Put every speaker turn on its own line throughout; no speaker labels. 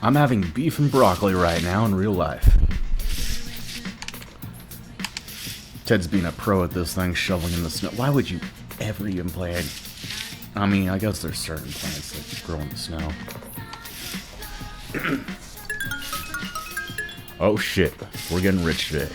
I'm having beef and broccoli right now in real life. Ted's being a pro at this thing, shoveling in the snow. Why would you ever even play it? I mean, I guess there's certain plants that grow in the snow. Oh shit, we're getting rich today.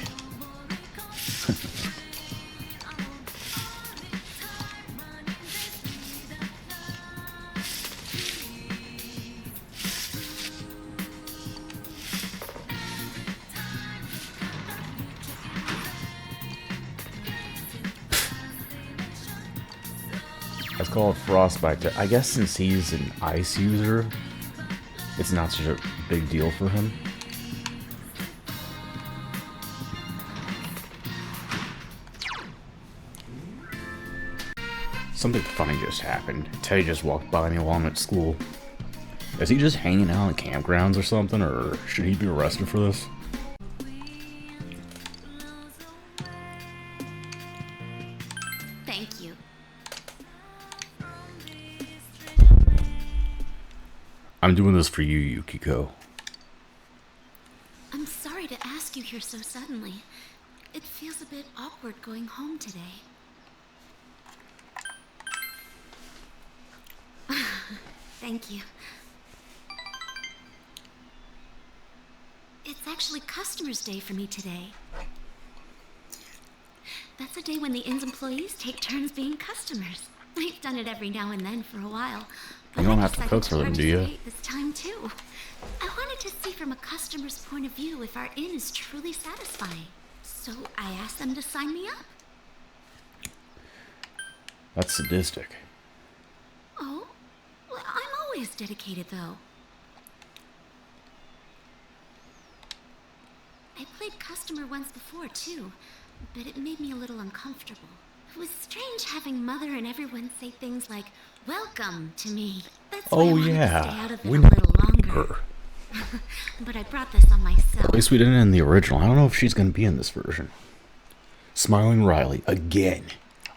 Let's call it frostbite. I guess since he's an ice user, it's not such a big deal for him. Something funny just happened. Teddy just walked by me while I'm at school. Is he just hanging out in campgrounds or something, or should he be arrested for this?
Thank you.
I'm doing this for you, Yukiko.
I'm sorry to ask you here so suddenly. It feels a bit awkward going home today. Thank you. It's actually Customers' Day for me today. That's a day when the inn's employees take turns being customers. I've done it every now and then for a while.
You don't have to cook for them, do you?
This time too. I wanted to see from a customer's point of view if our inn is truly satisfying. So I asked them to sign me up.
That's sadistic.
Oh? Well, I'm always dedicated, though. I played customer once before, too, but it made me a little uncomfortable. It was strange having Mother and everyone say things like, "Welcome" to me. That's why I wanted to stay out of it a little longer. But I brought this on myself.
At least we didn't in the original. I don't know if she's going to be in this version. Smiling Riley, again.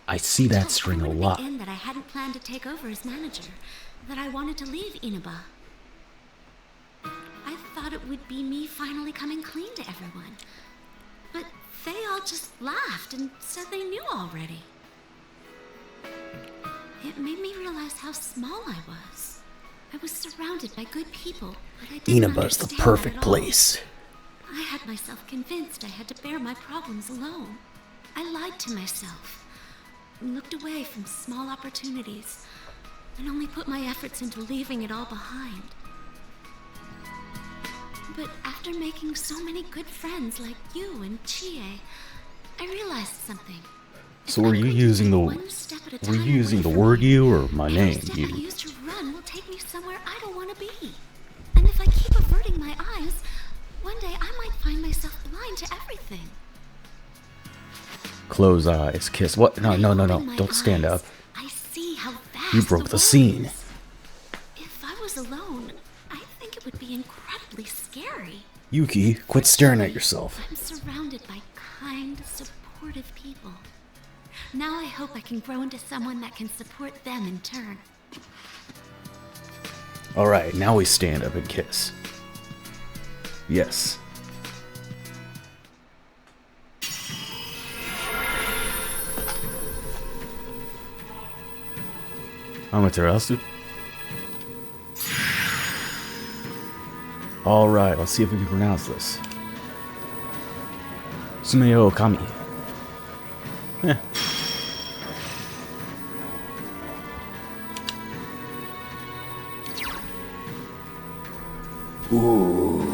I see that string a lot.
That I hadn't planned to take over as manager, that I wanted to leave Inaba. I thought it would be me finally coming clean to everyone. But they all just laughed and said they knew already. It made me realize how small I was. I was surrounded by good people, but I didn't
Inaba's the perfect place.
I had myself convinced I had to bear my problems alone. I lied to myself, and looked away from small opportunities, and only put my efforts into leaving it all behind. But after making so many good friends like you and Chie, I realized something.
So were you using the word "you" or my name?
Every step I use to run will take me somewhere I don't want to be. And if I keep averting my eyes, one day I might find myself blind to everything.
Close eyes, kiss. What? No. Don't stand up.
I see how vast
You broke the scene.
If I was alone, I think it would be incredibly scary.
Yuki, quit staring at yourself.
I'm surrounded by kind, supportive people. Now I hope I can grow into someone that can support them in turn.
Alright, now we stand up and kiss. Yes. Amaterasu. Alright, let's see if we can pronounce this. Sumeo Kami. Yeah. Ooh.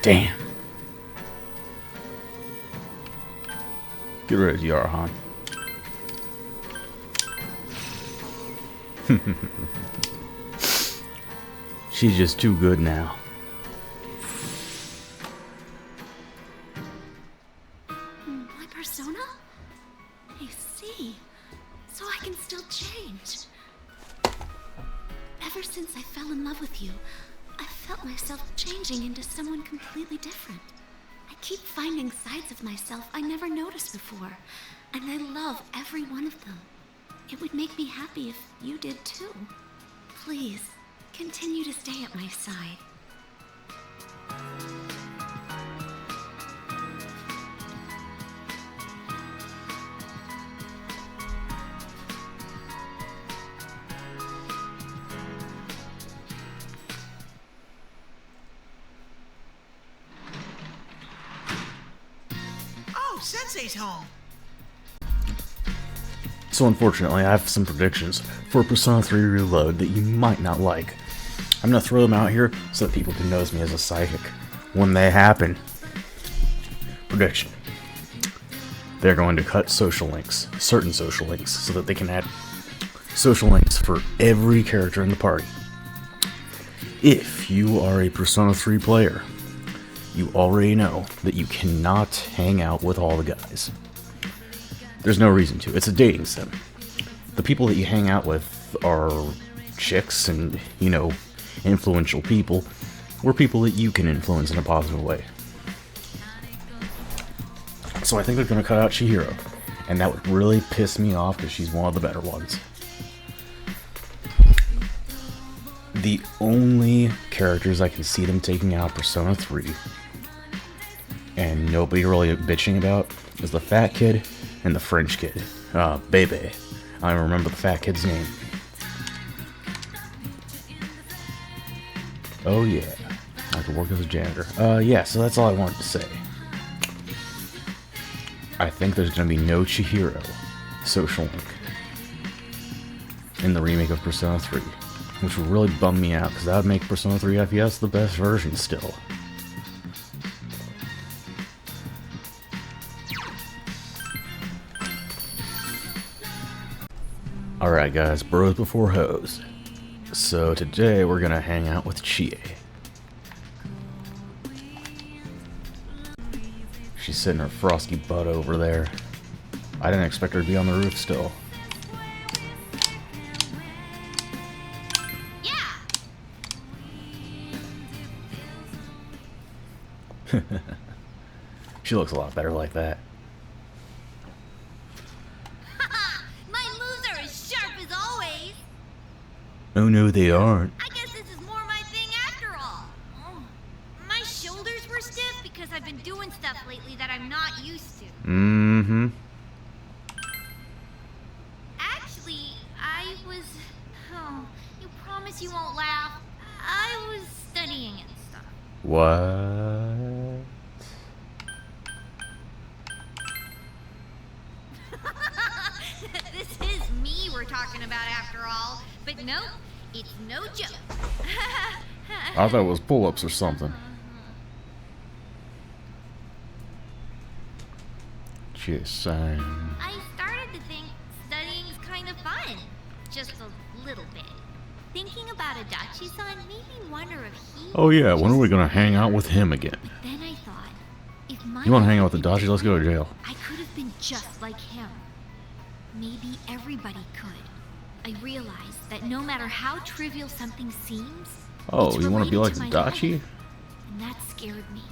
Damn. Get rid of Yara, huh? She's just too good now.
My persona? I see. So I can still change. Ever since I fell in love with you, I felt myself changing into someone completely different. I keep finding sides of myself I never noticed before, and I love every one of them. It would make me happy if you did too. Please, continue to stay at my side.
Sensei's home.
So unfortunately, I have some predictions for Persona 3 Reload that you might not like. I'm gonna throw them out here so that people can notice me as a psychic when they happen. Prediction. They're going to cut social links, certain social links, so that they can add social links for every character in the party. If you are a Persona 3 player, you already know that you cannot hang out with all the guys. There's no reason to. It's a dating sim. The people that you hang out with are chicks and, you know, influential people, or people that you can influence in a positive way. So I think they're going to cut out Chihiro, and that would really piss me off because she's one of the better ones. The only characters I can see them taking out Persona 3 and nobody really bitching about is the fat kid and the French kid. Bebe. I don't remember the fat kid's name. Oh yeah. I could work as a janitor. Yeah, so that's all I wanted to say. I think there's gonna be no Chihiro social link in the remake of Persona 3. Which would really bum me out, because that would make Persona 3 FES the best version still. Alright guys, bros before hoes. So today we're gonna hang out with Chie. She's sitting her frosty butt over there. I didn't expect her to be on the roof still. She looks a lot better like that.
My moves are as sharp as always.
Oh no, they aren't.
I guess this is more my thing after all. Oh, my shoulders were stiff because I've been doing stuff lately that I'm not used to.
Mm-hmm.
Actually, I was... Oh, you promise you won't laugh? I was studying and stuff.
What?
This is me we're talking about after all. But no, it's no joke.
I thought it was pull-ups or something. Just saying.
I started to think studying's kind of fun. Just a little bit. Thinking about Adachi-san made me wonder if he...
Oh yeah, when are we gonna hang out with him again?
Then I thought, if my...
You wanna hang out with Adachi? Let's go to jail.
I could have been just like him. Maybe everybody could. I realized that no matter how trivial something seems...
Oh, you wanna be like Adachi?
And that scared me.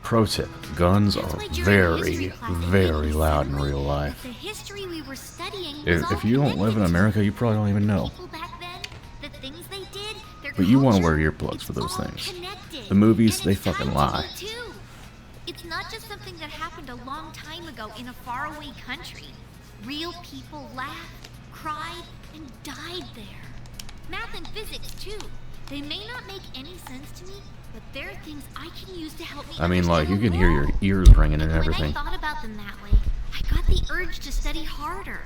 Pro tip, guns are very, very loud in real life.
The history we were studying
If you don't live in America, you probably don't even know.
People back then, the things they did, their
But you want to wear
culture,
earplugs for those
it's all
things.
connected.
The movies,
And
they
it's
fucking
time
lie.
to be too. It's not just something that happened a long time ago in a faraway country. Real people laughed, cried, and died there. Math and physics too. They may not make any sense to me, but they're things I can use to help me.
I mean, like, you
understand
can
the
hear your
world.
ears ringing and
When
everything.
I thought about them that way, I got the urge to study harder.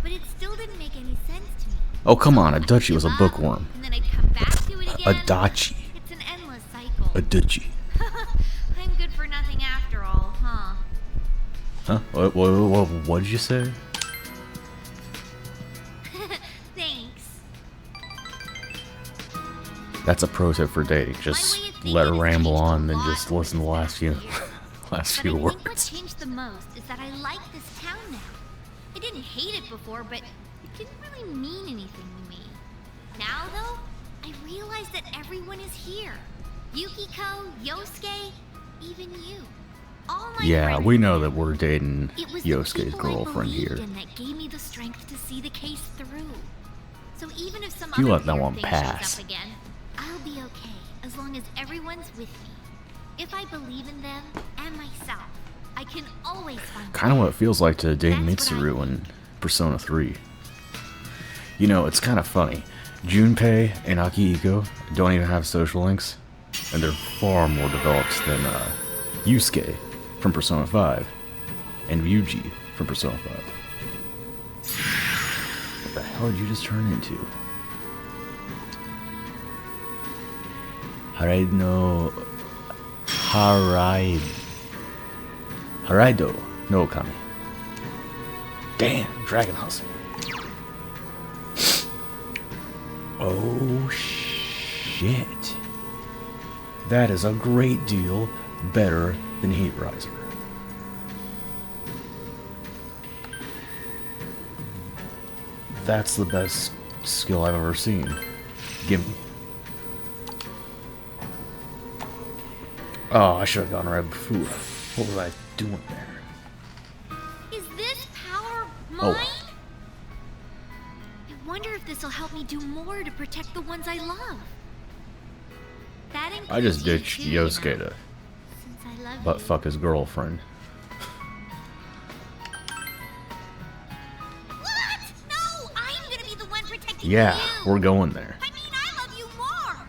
But it still didn't make any sense to me.
Oh, come on,
I'd
Adachi was a
give up,
bookworm.
And then I'd come back to it again.
Adachi.
It's an endless cycle.
Adachi.
I'm good for nothing after all, huh?
Huh? What did you say?
Thanks.
That's a pro tip for dating. Just let her ramble on, then just listen to the last few, last few
But I think what
words.
changed the most is that I like this town now. I didn't hate it before, but it didn't really mean anything to me. Now, though, I realize that everyone is here. Yukiko, Yosuke, even you. all my
Yeah,
friends
we know
there.
that we're dating
It was the
Yosuke's
people I
girlfriend
believed
here.
in that gave me the strength to see the case through. So even if some
You
other
let that
weird
one
thing
pass.
shows up again, I'll be okay as long as everyone's with me. If I believe in them and myself, I can always find
Kind of what it feels like to date
That's what I
Mitsuru in Persona 3. You know, it's kind of funny. Junpei and Akihiko don't even have social links, and they're far more developed than Yusuke from Persona 5 and Ryuji from Persona 5. What the hell did you just turn into? Haraido no Okami. Damn, Dragon Hustle. Oh shit. That is a great deal better than Heat Riser. That's the best skill I've ever seen. Gimme. Oh, I should have gone right before. What was I doing there?
Is this power mine?
Oh.
I wonder if this will help me do more to protect the ones I love. That
I just
includes you
ditched
too, you know,
Yosuke to
since I love
butt
you.
fuck his girlfriend.
What? No, I'm gonna be the one protecting
Yeah,
you.
we're going there.
I mean, I love you more.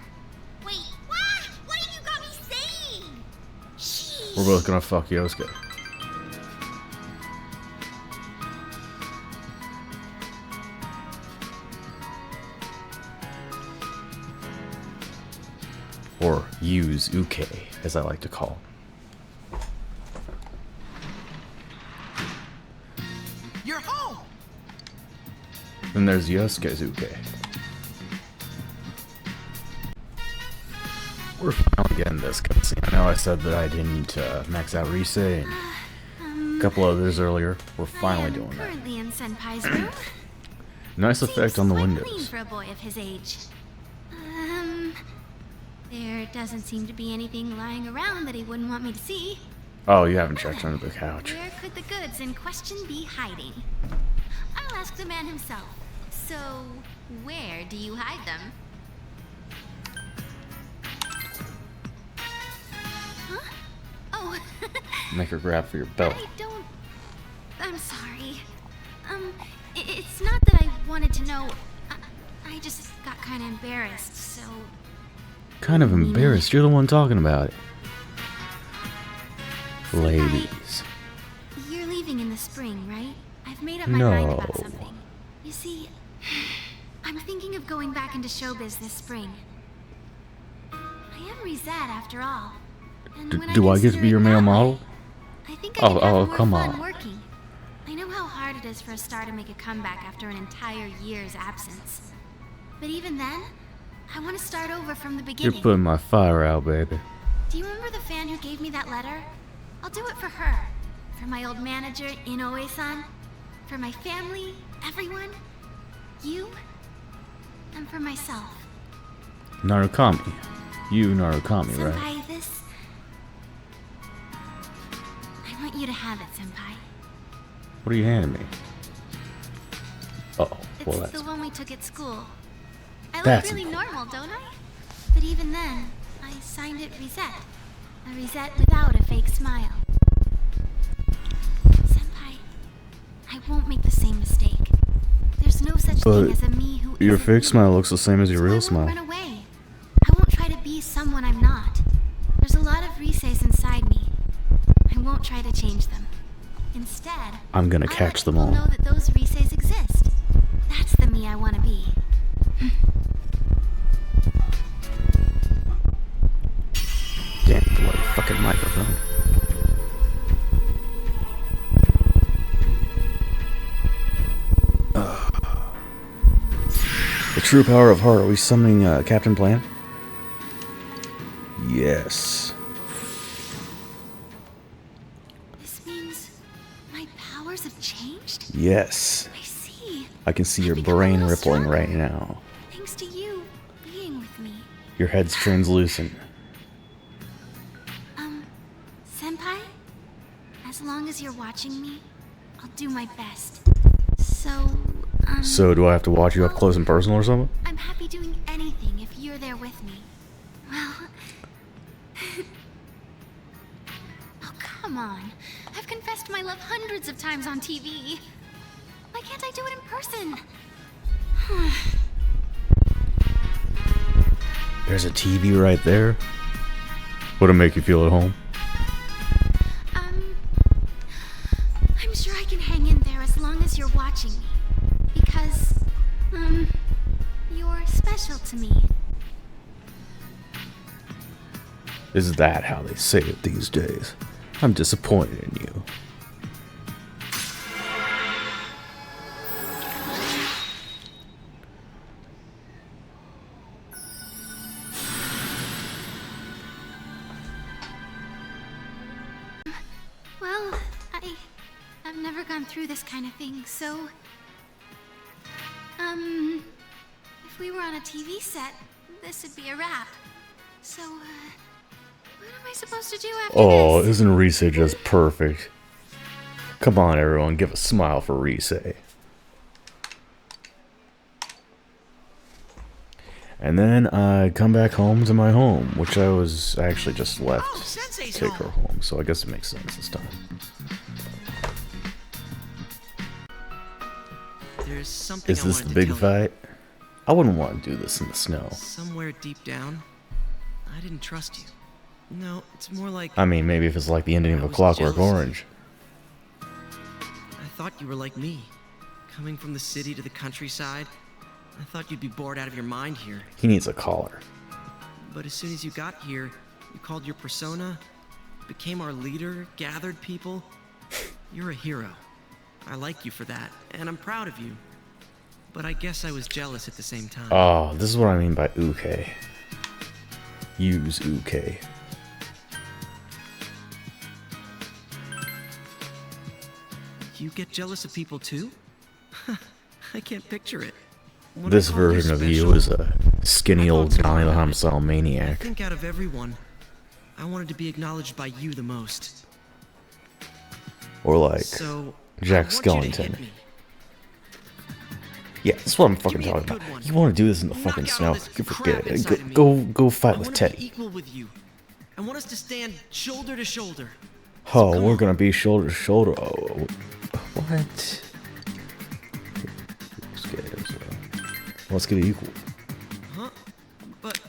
Wait, what? What have you got me saying? Sheesh.
We're both gonna fuck Yosuke. Or use Uke, as I like to call it.
You're home.
Then there's Yosuke's Uke. We're finally getting this cutscene. I know I said that I didn't max out Rise and a couple others earlier. We're finally doing that.
Currently in Senpai's room.
Nice effect on the
Seems quite
windows.
clean for a boy of his age. There doesn't seem to be anything lying around that he wouldn't want me to see.
Oh, you haven't checked under the couch.
Where could the goods in question be hiding? I'll ask the man himself. So, where do you hide them? Huh? Oh,
Make her grab for your belt.
I don't... I'm sorry. It's not that I wanted to know. I just got kind of embarrassed, so...
Kind of embarrassed. You're the one talking about it. Ladies.
You're leaving in the spring, right? I've made up my mind about
No.
something. You see, I'm thinking of going back into showbiz this spring. I am Rizette after all. And when
Do I get to be
consider
your
it
male
that
model?
way, I think I could have more
come
fun
on.
working. I know how hard it is for a star to make a comeback after an entire year's absence. But even then, I want to start over from the
You're
beginning.
putting my fire out, baby.
Do you remember the fan who gave me that letter? I'll do it for her. For my old manager, Inoue-san. For my family, everyone. You. And for myself.
Narukami. You Narukami, right?
Senpai, this... I want you to have it, Senpai.
What are you handing me? Uh-oh.
It's
Well, that's...
the one we took at school. I look
That's
really
important.
normal, don't I? But even then, I signed it Rizette. A Rizette without a fake smile. Senpai, I won't make the same mistake. There's no such
But
thing as a me who
your
isn't
fake
me.
smile looks the same as your
So
real
I won't
smile.
run away. I won't try to be someone I'm not. There's a lot of Rises inside me. I won't try to change them. Instead,
I'm gonna
I'll
catch
let
them
people
all.
know that those Rises exist. That's the me I want to be.
Damn, bloody fucking microphone. The true power of heart. Are we summoning Captain Plan? Yes.
This means my powers have changed?
Yes.
I see.
I can see
I've
your
become a
brain
little
rippling
stronger.
right now.
Thanks to you being with me.
Your head's translucent.
Senpai? As long as you're watching me, I'll do my best. So,
So do I have to watch you up close and personal or something?
I'm happy doing anything if you're there with me. Well... oh, come on. I've confessed my love hundreds of times on TV. Why can't I do it in person?
There's a TV right there. Would it make you feel at home?
I'm sure I can hang in there as long as you're watching me. Because, you're special to me.
Is that how they say it these days? I'm disappointed in you.
Well, I've never gone through this kind of thing, so... if we were on a TV set, this would be a wrap. So, what am I supposed to do after
Oh,
this?
isn't Rise just perfect? Come on, everyone, give a smile for Rise. And then I come back home to my home, which I actually just left to take her home, so I guess it makes sense this time.
There's something
Is this the big fight? I wouldn't want to do this in the snow.
Somewhere deep down, I didn't trust you. No, it's more like...
I mean, maybe if it's like the ending of
I
A
was
Clockwork
jealous.
Orange.
I thought you were like me. Coming from the city to the countryside, I thought you'd be bored out of your mind here.
He needs a collar.
But as soon as you got here, you called your persona, became our leader, gathered people. You're a hero. I like you for that, and I'm proud of you. But I guess I was jealous at the same time.
Oh, this is what I mean by uke. Use uke.
You get jealous of people too? I can't picture it. What
This
I call you
version of you
special?
is a skinny old Johnny the Homicide
I
Maniac.
think out of everyone, I wanted to be acknowledged by you the most.
Or like
So,
Jack
I want you to
Skellington.
hit me.
Yeah, that's what I'm fucking
me a
talking
good
about.
one.
You want to do this in the
Knock
fucking
out
snow?
all this
Forget
crap
it.
inside of me.
Go
I
fight with
want to be
Teddie.
equal with you. I want us to stand shoulder to shoulder.
Oh,
come
we're
on.
gonna be shoulder to shoulder. Oh, what? Let's get equal.
Huh? But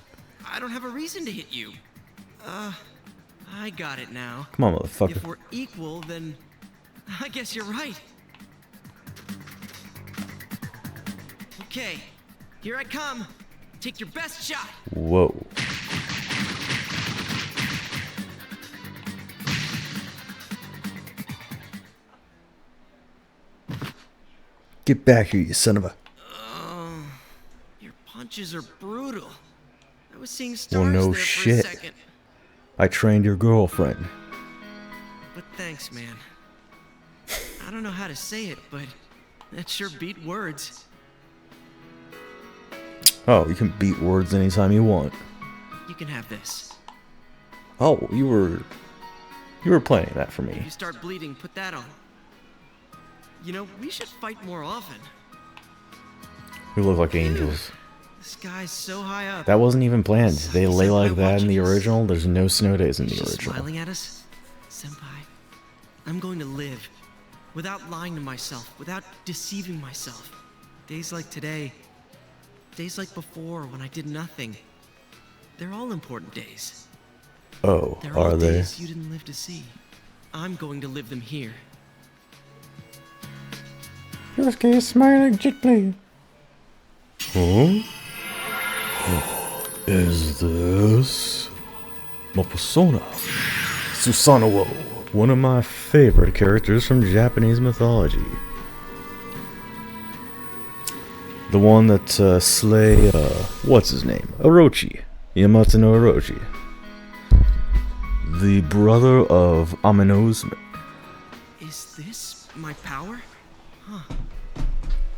I don't have a reason to hit you. I got it now.
Come on,
If
motherfucker.
we're equal, then I guess you're right. Okay, here I come. Take your best shot.
Whoa. Get back here, you son of a...
Your punches are brutal. I was seeing
Well,
stars
no
there for a
shit.
second.
I trained your girlfriend.
But thanks, man. I don't know how to say it, but that sure beat words.
Oh, you can beat words anytime you want.
You can have this.
Oh, you were planning that for
If
me.
you start bleeding, put that on. You know, we should fight more often.
We look like angels.
The sky's so high up.
That wasn't even planned. They lay like that in the
watching us.
original. There's no snow days in the
She's
original.
smiling at us. Senpai, I'm going to live without lying to myself, without deceiving myself. Days like today, days like before when I did nothing. They're all important days.
Oh,
They're all
are they?
days you didn't live to see. I'm going to live them here.
Yosuke is smiling gently. Huh? Is this my persona? Susanoo, one of my favorite characters from Japanese mythology. The one that slay, what's his name? Orochi. Yamato no Orochi. The brother of Ameno's.
Is this my power? Huh.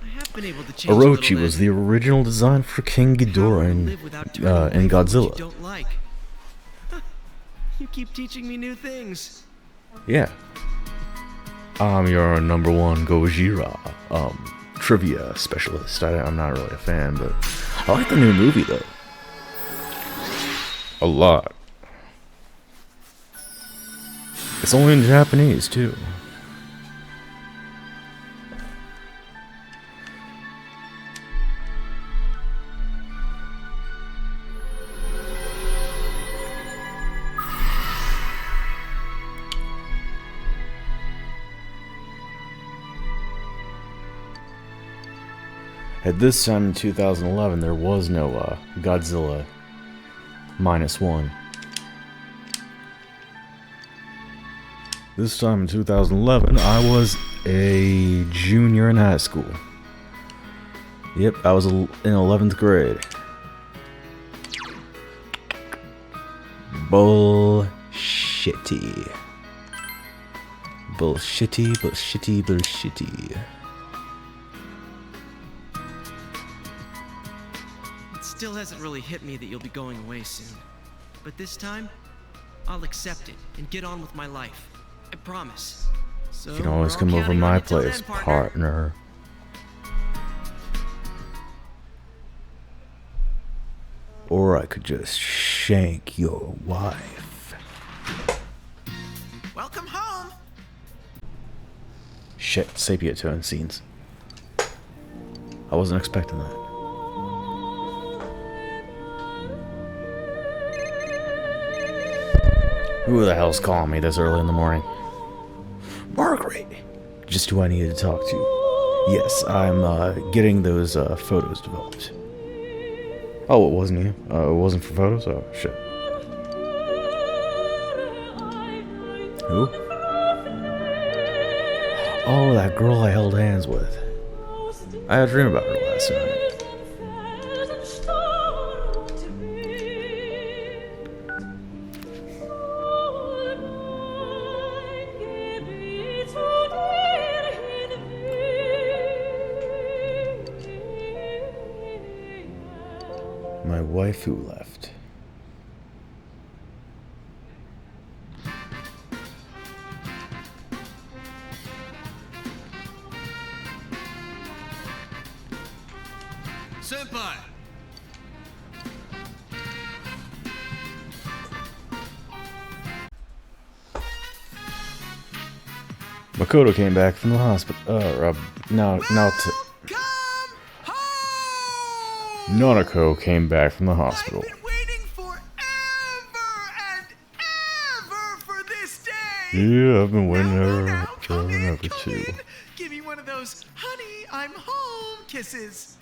I have been able to change a
Orochi
little
was
then.
the original design for King
Power
Ghidorah
to
in,
live without turning away
in
from what
Godzilla.
You don't like. You keep teaching me new things.
Yeah. I'm your number one Gojira trivia specialist. I'm not really a fan, but I like the new movie though. A lot. It's only in Japanese too. At this time in 2011, there was no Godzilla -1. This time in 2011, I was a junior in high school. Yep, I was in 11th grade. Bullshitty. Bullshitty, bullshitty, bullshitty.
Still hasn't really hit me that you'll be going away soon. But this time, I'll accept it and get on with my life. I promise. So
you can always come over my place, partner. Or I could just shank your wife.
Welcome home.
Shit, sepia tone scenes. I wasn't expecting that. Who the hell's calling me this early in the morning? Margaret! Just who I needed to talk to. Yes, I'm getting those photos developed. Oh, it wasn't you? It wasn't for photos? Oh, shit. Who? Oh, that girl I held hands with. I had a dream about her last night. My wife who left.
Senpai!
Makoto came back from the hospital. Nanako came back from the hospital.
I've been waiting forever and ever for this day.
Yeah, I've been waiting
Now,
forever and ever
come
too.
in. Give me one of those honey, I'm home kisses.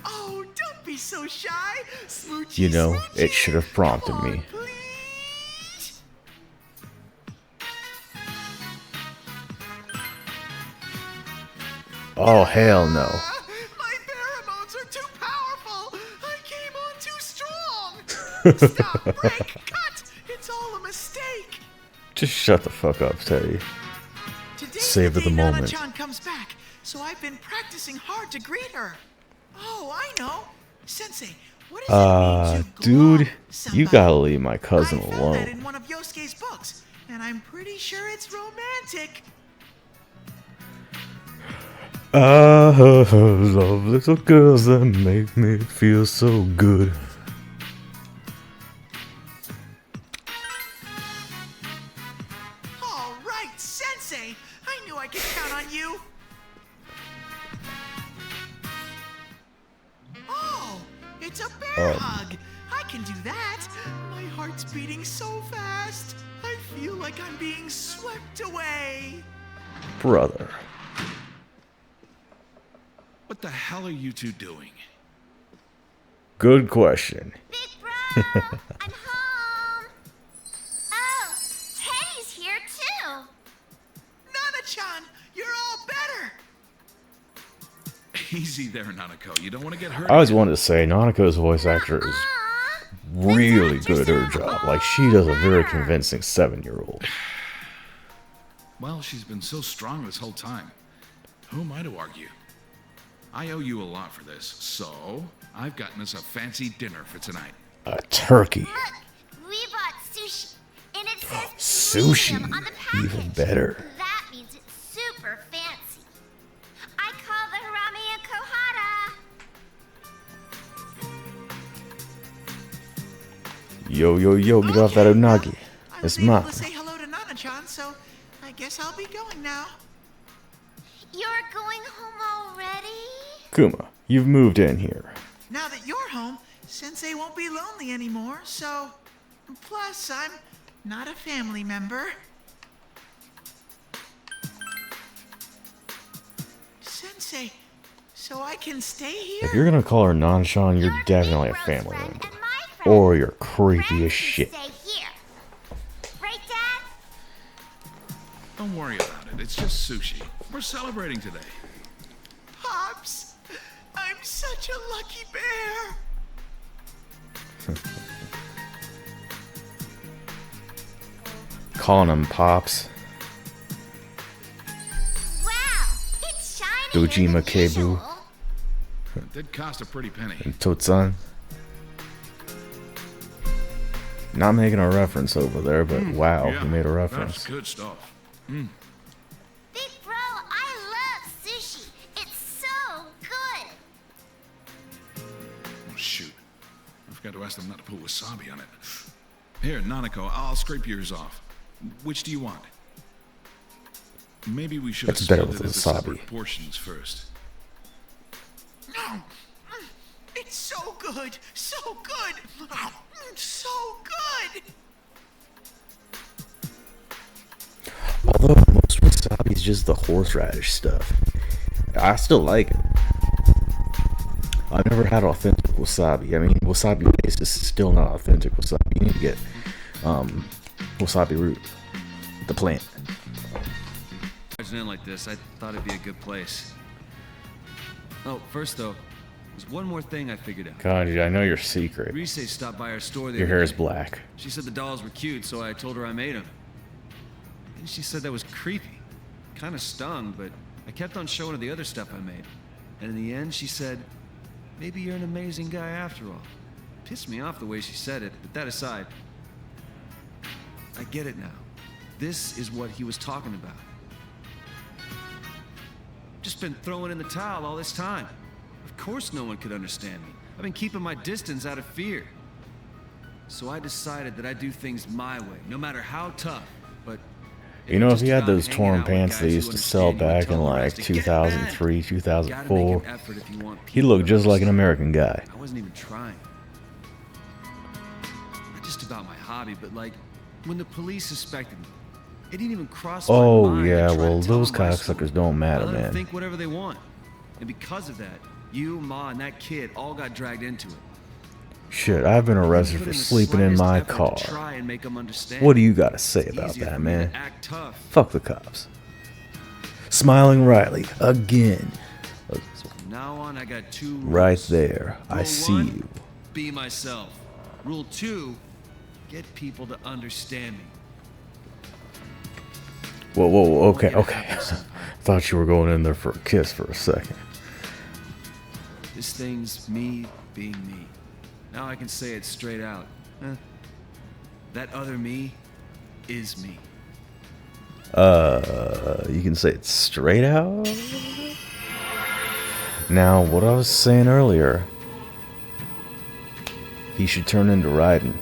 Oh, don't be so shy. Smoochy,
You know,
smoochy.
it should have prompted
Come on,
me.
please.
Oh, hell no.
My pheromones are too powerful. I came on too strong. Stop, break, cut. It's all a mistake.
Just shut the fuck up, Teddie.
Today's
Savor the
day
moment.
Nana-chan comes back, so I've been practicing hard to greet her. Oh, I know. Sensei, what does it mean to
Dude,
glow,
you
senpai?
gotta leave my cousin
I found that
alone.
in one of Yosuke's books, and I'm pretty sure it's romantic.
I love little girls that make me feel so good.
All right, Sensei. I knew I could count on you. Oh, it's a bear hug. I can do that. My heart's beating so fast. I feel like I'm being swept away.
Brother.
What the hell are you two doing?
Good question.
Big bro, I'm home. Oh, Teddie's here too.
Nana-chan, you're all better.
Easy there, Nanako. You don't want to get hurt.
I always wanted to say, Nanako's voice actor is
Aw,
really
the
good at her
doctors are
job. Like, she does a very
over.
convincing 7-year-old.
Well, she's been so strong this whole time. Who am I to argue? I owe you a lot for this, so I've gotten us a fancy dinner for tonight.
A turkey.
Look, we bought sushi, and it says
Sushi.
medium on the
Even better.
That means it's super fancy. I call the harami a kohara.
Yo, yo, yo, get off that unagi. It's
I was able
mine.
to say hello to Nana-chan, so I guess I'll be going now.
You're going home already?
Kuma, you've moved in here.
Now that you're home, Sensei won't be lonely anymore, so... Plus, I'm not a family member. Sensei, so I can stay here?
If you're gonna call her Nanshan, you're definitely a family member. Or you're creepy as shit.
Stay here. Right, Dad?
Don't worry about it. It's just sushi. We're celebrating today.
Pops, I'm such a lucky bear.
Calling him Pops.
Wow, it's shiny.
Dojima Kebu.
It did cost a pretty penny.
And Totsan. Not making a reference over there, but wow,
Yeah,
he made a
that's
reference.
good stuff.
Big bro, I love sushi. It's so good.
Oh, shoot. I forgot to ask them not to put wasabi on it. Here, Nanako, I'll scrape yours off. Which do you want? Maybe we should have
It's better
split
with
it into
wasabi.
separate portions first.
No, it's so good, so good, so good.
Although most wasabi is just the horseradish stuff. I still like it. I've never had authentic wasabi. I mean, wasabi paste is still not authentic wasabi. You need to get wasabi root, the plant.
In like this, I thought it'd be a good place. Oh, first though, there's one more thing I figured out.
Kanji, I know your secret.
Rise stopped by our store the
Your
other
hair is
day.
black.
She said the dolls were cute, so I told her I made them. And she said that was creepy. Kind of stung, but I kept on showing her the other stuff I made. And in the end, she said, maybe you're an amazing guy after all. Pissed me off the way she said it, but that aside, I get it now. This is what he was talking about. Just been throwing in the towel all this time. Of course no one could understand me. I've been keeping my distance out of fear. So I decided that I'd do things my way, no matter how tough, but...
You know, if
just
he had
about
those
hanging
torn
out with
pants they
guys who
used to sell
understand you and
back in
tell the
like
rest to get
2003,
mad. Gotta make
2004,
an effort if you want
he
people
looked
to
just like an
understand.
American guy.
I wasn't even trying. Not just about my hobby, but like, when the police suspected me, it didn't even cross my
Oh
mind to
yeah,
try to
well
tell
those
them my
cocksuckers
story.
don't matter,
I let them
man.
think whatever they want. And because of that, you, Ma, and that kid all got dragged into it.
Shit, I've been arrested
Put
for
in the
sleeping in
slightest
my
effort to
car.
try and make 'em understand.
What do you gotta say
It's
about
easier
that,
for me to
man?
act tough.
Fuck the cops. Smiling Riley, again.
From now on, I got two rules.
Right there, I
Rule
see
one,
you.
Be myself. Rule 2, get people to understand me.
Whoa, whoa, okay, okay. Thought you were going in there for a kiss for a second.
This thing's me being me. Now I can say it straight out. That other me is me.
You can say it straight out? Now, what I was saying earlier, he should turn into Raiden.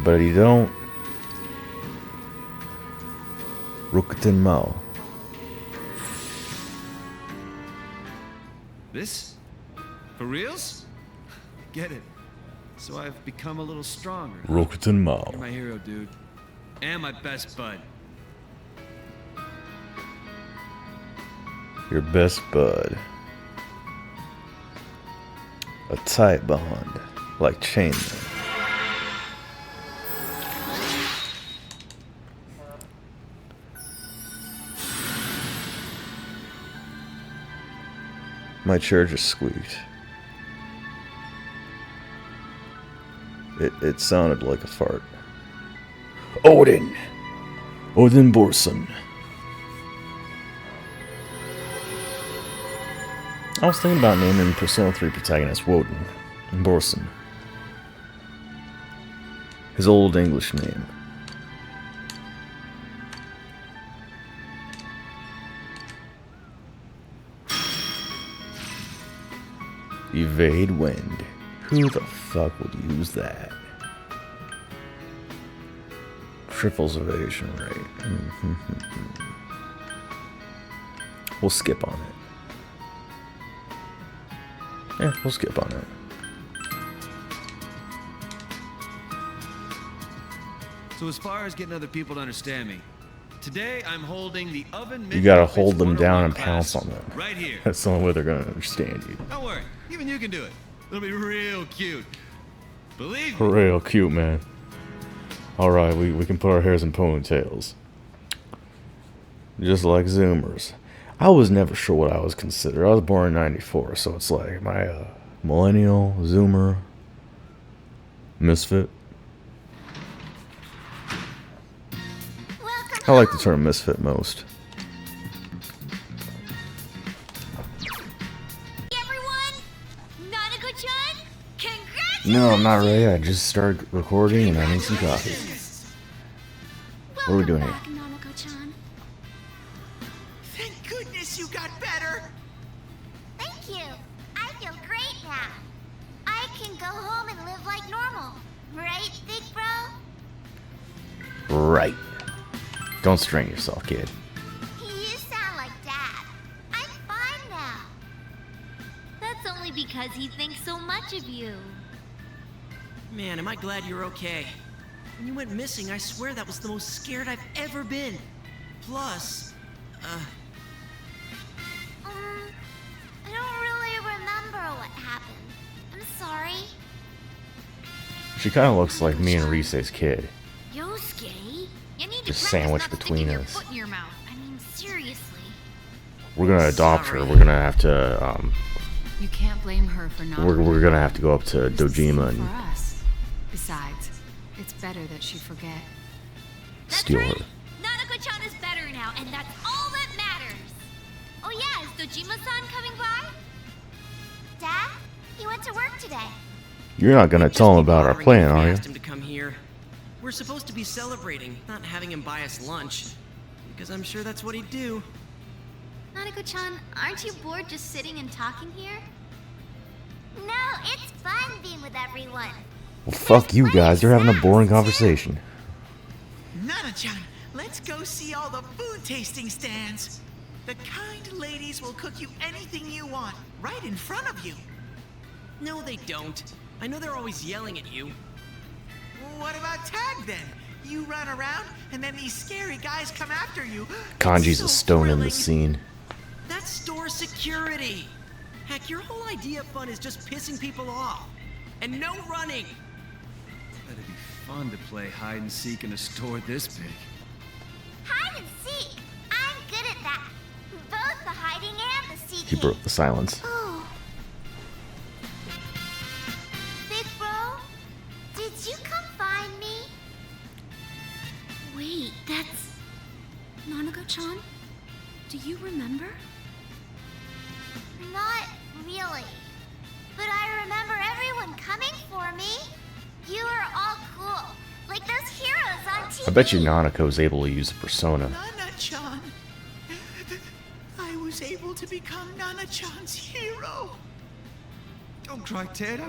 But he don't. Rukuten Mao.
This? For reals? Get it. So I've become a little stronger.
Rokuten Mao.
You're my hero, dude. And my best bud.
Your best bud. A tight bond, like chainmail. My chair just squeaked. It sounded like a fart. Odin! Odin Borson. I was thinking about naming Persona 3 protagonist Woden and Borson. His old English name. Evade wind. Who the fuck would use that? Triples evasion rate. We'll skip on it. Yeah, we'll skip on it.
So as far as getting other people to understand me, today I'm holding the oven.
You gotta hold them down and pounce on them.
Right here.
That's the only way they're gonna understand you.
Don't worry, even you can do it. It'll be real cute. Believe me.
Real cute, man. Alright, we can put our hairs in ponytails. Just like Zoomers. I was never sure what I was considered. I was born in 94, so it's like my millennial, Zoomer, misfit. I like the term misfit most.
Everyone, Nanako-chan, congrats!
No, I'm not ready. I just started recording and I need some coffee. What are we doing here?
Welcome back, Nanako-chan.
Thank goodness you got better.
Thank you. I feel great now. I can go home and live like normal. Right, big bro?
Right. Don't strain yourself, kid.
You sound like Dad. I'm fine now. That's only because he thinks so much of you.
Man, am I glad you're okay. When you went missing, I swear that was the most scared I've ever been. Plus,
I don't really remember what happened. I'm sorry.
She kind of looks like me and Rise's kid.
Yosuke, you need to
Just
practice
sandwiched
not
between
sticking your
us.
foot in your mouth. I mean, seriously.
We're gonna adopt her. We're gonna have to
You can't blame her for not.
we're gonna have to go up to
It's the same
Dojima and
for us. Besides, it's better that she forget.
That's
steal
right.
her.
Nanako-chan is better now, and that's all that matters. Oh yeah, is Dojima-san coming by? Dad, he went to work today.
You're not gonna tell him about our plan, are you?
Asked him to come here. We're supposed to be celebrating, not having him buy us lunch. Because I'm sure that's what he'd do.
Nanako-chan, aren't you bored just sitting and talking here? No, it's fun being with everyone.
Well, fuck you guys. You're having a boring conversation.
Nana-chan, let's go see all the food tasting stands. The kind ladies will cook you anything you want, right in front of you.
No, they don't. I know they're always yelling at you.
What about tag then? You run around, and then these scary guys come after you.
Kanji's
So
a stone in the
thrilling.
scene.
That's store security. Heck, your whole idea of fun is just pissing people off. And no running.
That'd be fun to play hide and seek in a store this big.
Hide and seek. I'm good at that. Both the hiding and the seeking.
He broke the silence.
Oh. Big bro, did you come find me? Wait, that's Nanako-chan? Do you remember? Not really. But I remember everyone coming for me. You were all cool. Like those heroes on TV.
I bet you Nanako's able to use a persona.
Nana-chan. I was able to become Nana-chan's hero.
Don't cry, Ted.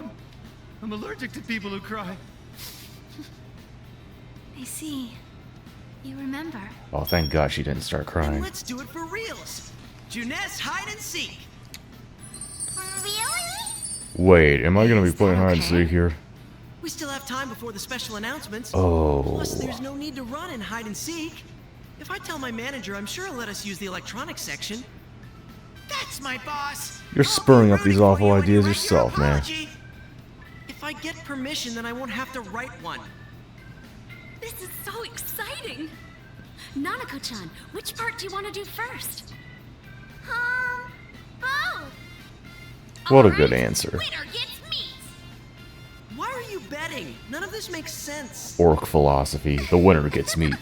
I'm allergic to people who cry.
I see. You remember.
Oh, thank God she didn't start
And
crying.
let's do it for reals. Juness hide and seek.
Really?
Wait, am I gonna be playing hide and
okay?
seek here?
We still have time before the special announcements.
Oh.
Plus, there's no need to run and hide and seek. If I tell my manager, I'm sure he'll let us use the electronics section.
That's my boss.
You're
I'll
spurring
be
up these
rooting for
awful
you when you
ideas
write your
yourself, man.
apology.
If I get permission, then I won't have to write one.
This is so exciting! Nanako-chan, which part do you want to do first? Both!
What a good answer.
Winner gets meat!
Why are you betting? None of this makes sense.
Orc philosophy. The winner gets meat.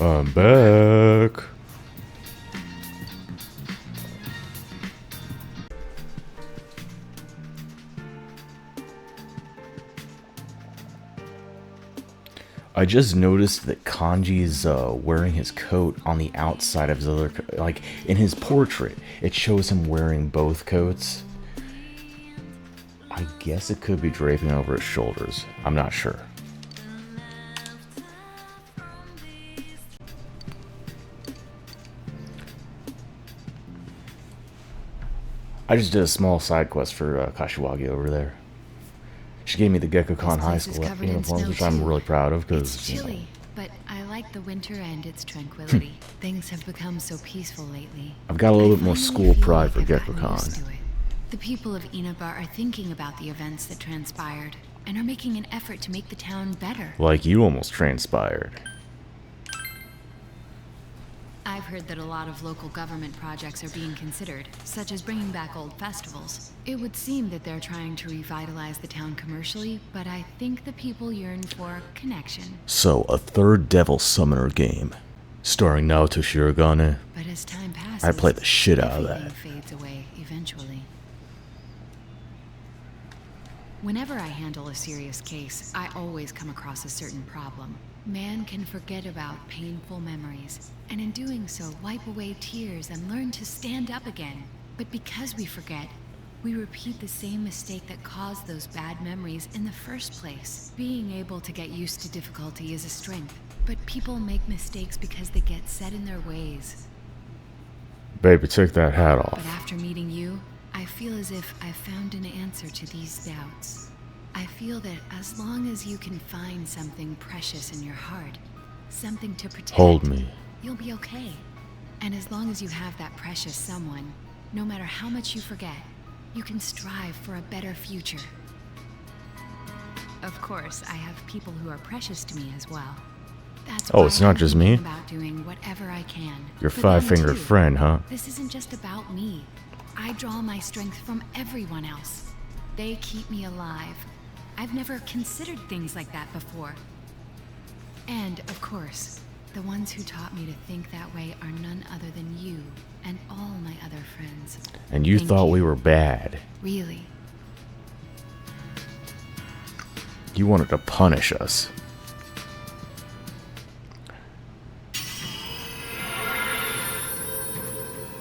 I'm back. I just noticed that Kanji's wearing his coat on the outside of his other coat. Like, in his portrait, it shows him wearing both coats. I guess it could be draping over his shoulders. I'm not sure. I just did a small side quest for Kashiwagi over there. She gave me the Gekkoukan High School uniforms, which I'm really proud of because
It's chilly, but I like the winter and its tranquility. Things have become so peaceful lately.
I've got a little bit more
finally
school
feel
pride
like
for
I've gotten used
Gekkoukan.
to it. The people of Inabar are thinking about the events that transpired and are making an effort to make the town better.
Like you almost transpired.
I've heard that a lot of local government projects are being considered, such as bringing back old festivals. It would seem that they're trying to revitalize the town commercially, but I think the people yearn for connection.
So, a third Devil Summoner game, starring Naoto Shirogane.
But as time passes,
I played the shit out of
everything
that.
fades away eventually. Whenever I handle a serious case, I always come across a certain problem. Man can forget about painful memories, and in doing so, wipe away tears and learn to stand up again. But because we forget, we repeat the same mistake that caused those bad memories in the first place. Being able to get used to difficulty is a strength, but people make mistakes because they get set in their ways.
Baby, take that hat
But
off.
after meeting you, I feel as if I've found an answer to these doubts. I feel that as long as you can find something precious in your heart, something to protect,
Hold me.
you'll be okay. And as long as you have that precious someone, no matter how much you forget, you can strive for a better future. Of course, I have people who are precious to me as well. That's
Oh,
why
it's not
I'm
just
thinking
me?
about doing whatever I can.
Your
for them
five-finger
too.
friend, huh?
This isn't just about me. I draw my strength from everyone else. They keep me alive. I've never considered things like that before. And, of course, the ones who taught me to think that way are none other than you and all my other friends.
And you
Thank
thought we
you.
were bad.
Really.
You wanted to punish us.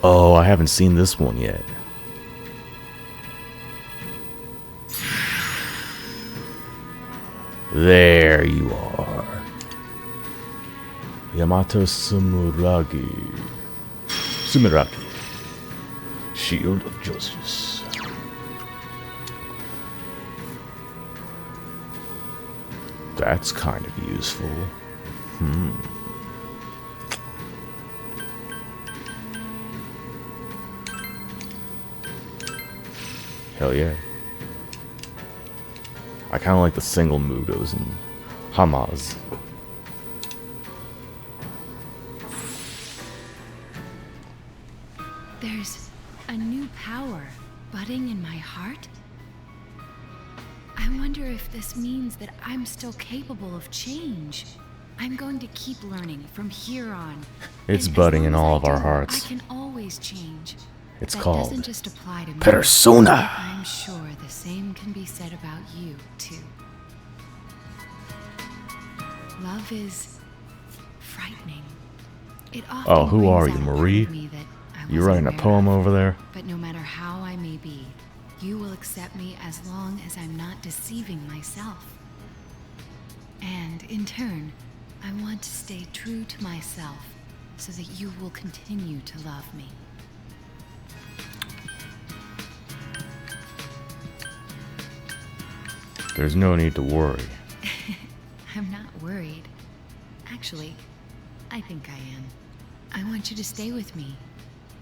Oh, I haven't seen this one yet. There you are. Yamato Sumeragi. Sumeragi. Shield of Justice. That's kind of useful. Hell yeah. I kind of like the single Mugos and Hamas.
There's a new power budding in my heart. I wonder if this means that I'm still capable of change. I'm going to keep learning from here on.
It's
And as
budding in
long as
all
I
of our
do,
hearts.
I can always change.
It's
That
called
doesn't just apply to me.
Persona.
I'm sure the same can be said about you, too. Love is frightening. It often
Oh, who
brings
are
out
you,
a part
Marie?
of me that I
You
wasn't
writing a
aware
poem
of.
over there?
But no matter how I may be, you will accept me as long as I'm not deceiving myself. And in turn, I want to stay true to myself so that you will continue to love me.
There's no need to worry.
I'm not worried. Actually, I think I am. I want you to stay with me.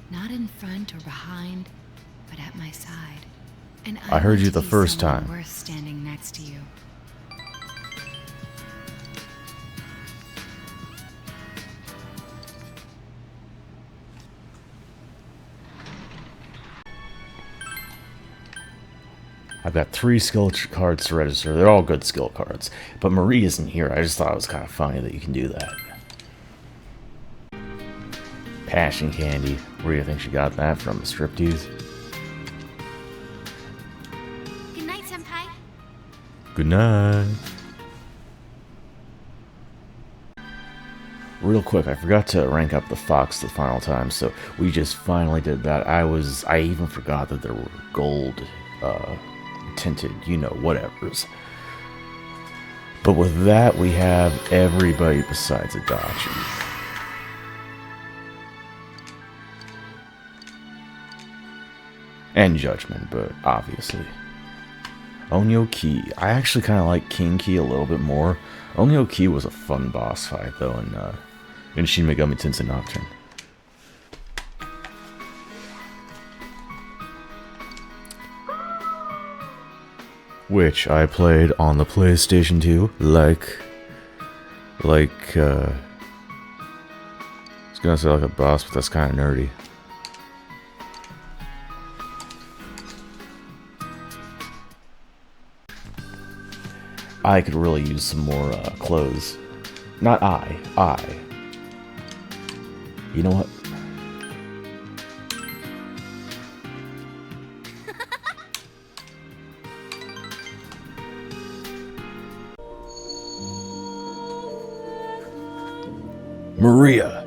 Not in front or behind, but at my side. And
I heard
want
you
to
the
be
first
someone
time.
worth standing next to you.
I've got 3 skill cards to register. They're all good skill cards. But Marie isn't here. I just thought it was kind of funny that you can do that. Passion candy. Where do you think she got that from? Striptease?
Good night, Senpai.
Good night. Real quick, I forgot to rank up the Fox the final time, so we just finally did that. I even forgot that there were gold tinted, you know, whatevers. But with that, we have everybody besides Adachi. And Judgment, but obviously. Onyo Ki. I actually kind of like King Ki a little bit more. Onyo Ki was a fun boss fight, though, in Shin Megami Tensei Nocturne. Which I played on the PlayStation 2, I was gonna say like a boss, but that's kind of nerdy. I could really use some more clothes. Not I. You know what? Maria.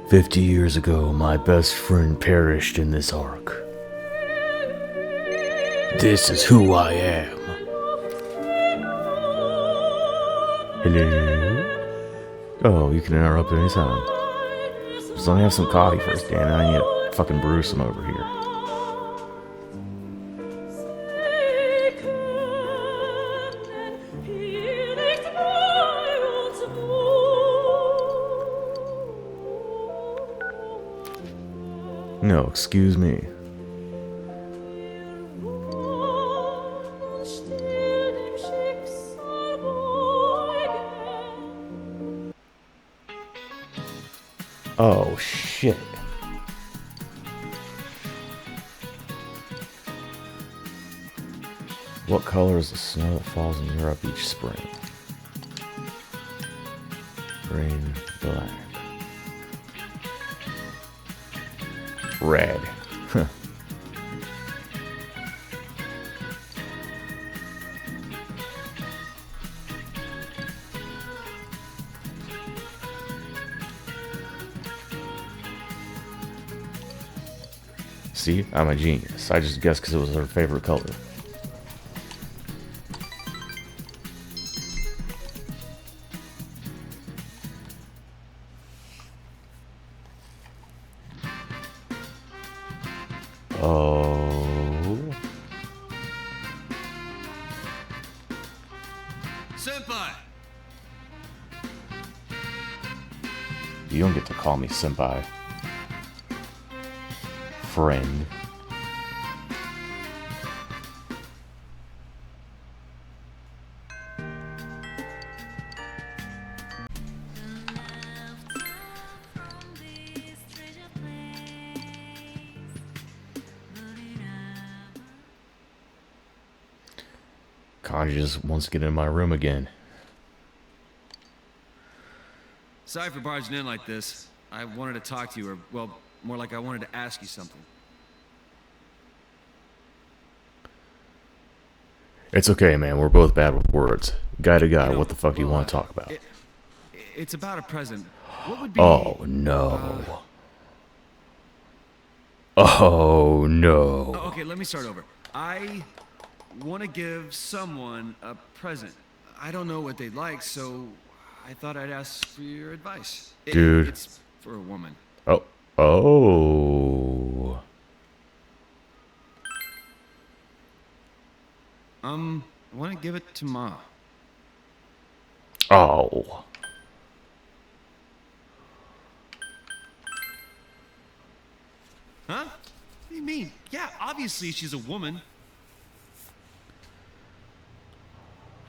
"50 years ago, my best friend perished in this ark. This is who I am." Hello? Oh, you can interrupt anytime. Just let me have some coffee first, damn it. I need to fucking brew some over here. No, excuse me. Oh, shit. What color is the snow that falls in Europe each spring? Green, black. Red. Huh. See, I'm a genius. I just guessed because it was her favorite color. Oh.
Senpai!
You don't get to call me senpai. Friend. Kanji just wants to get in my room again.
Sorry for barging in like this. I wanted to talk to you, or, well, more like I wanted to ask you something.
It's okay, man. We're both bad with words. Guy to guy,
You know,
what the fuck do you
well,
want to talk about?
It's about a present. What would be...
Oh, no. Oh, no.
Oh, okay, let me start over. I want to give someone a present. I don't know what they'd like, so I thought I'd ask for your advice.
Dude.
It's for a woman.
Oh. Oh.
I want to give it to Ma.
Oh.
Huh? What do you mean? Yeah, obviously she's a woman.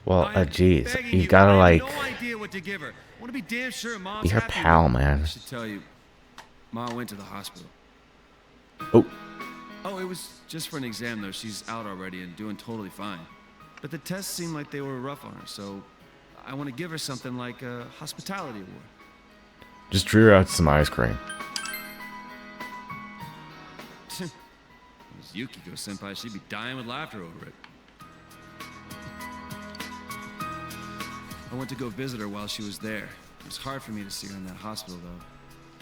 Well,
I'm
jeez.
begging
You gotta,
I
like,
have no idea what to give her. I want to be damn sure Mom's
be her
happy
pal,
with her.
man.
I should tell you, Ma went to the hospital.
Oh.
Oh, it was just for an exam, though. She's out already and doing totally fine. But the tests seemed like they were rough on her, so I want to give her something like a hospitality award.
Just treat her out to some ice cream.
It was Yukiko senpai. She'd be dying with laughter over it. I went to go visit her while she was there. It was hard for me to see her in that hospital, though.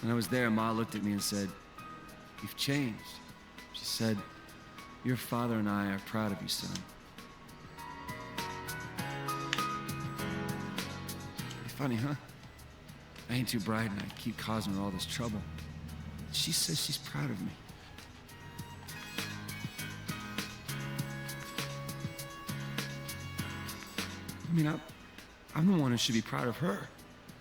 When I was there, Ma looked at me and said, "You've changed." She said, "Your father and I are proud of you, son." Pretty funny, huh? I ain't too bright and I keep causing her all this trouble. She says she's proud of me. I mean, I'm the one who should be proud of her.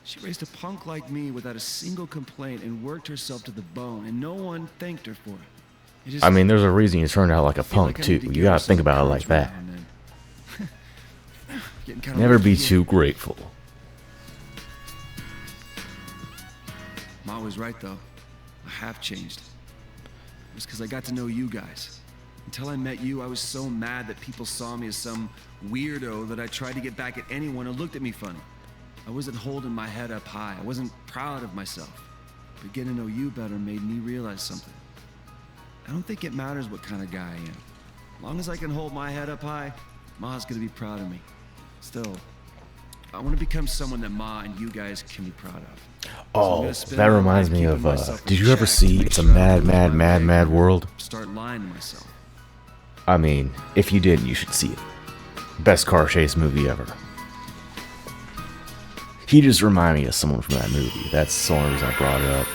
She raised a punk like me without a single complaint and worked herself to the bone, and no one thanked her for it.
I mean, there's a reason you turned out like a punk, too. You gotta think about it like that. Never be too grateful.
Ma was right, though. I have changed. It was because I got to know you guys. Until I met you, I was so mad that people saw me as some weirdo that I tried to get back at anyone who looked at me funny. I wasn't holding my head up high. I wasn't proud of myself. But getting to know you better made me realize something. I don't think it matters what kind of guy I am. As long as I can hold my head up high, Ma's gonna be proud of me. Still, I want to become someone that Ma and you guys can be proud of.
Oh, that reminds me of, did you ever see It's a Mad, Mad, Mad, Mad World?
Start lying to myself.
I mean, if you didn't, you should see it. Best car chase movie ever. He just reminded me of someone from that movie. That's the only reason I brought it up.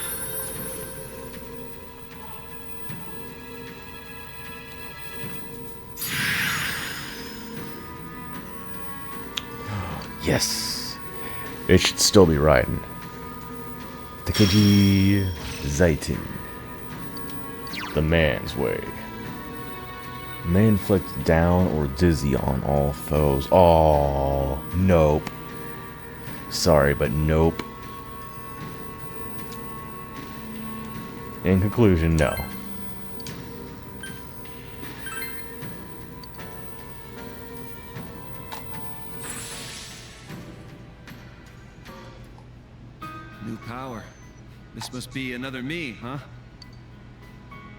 Yes. It should still be riding. Teddie Tier. The man's way. May inflict down or dizzy on all foes. Oh, nope. Sorry, but nope. In conclusion, no.
New power. This must be another me, huh?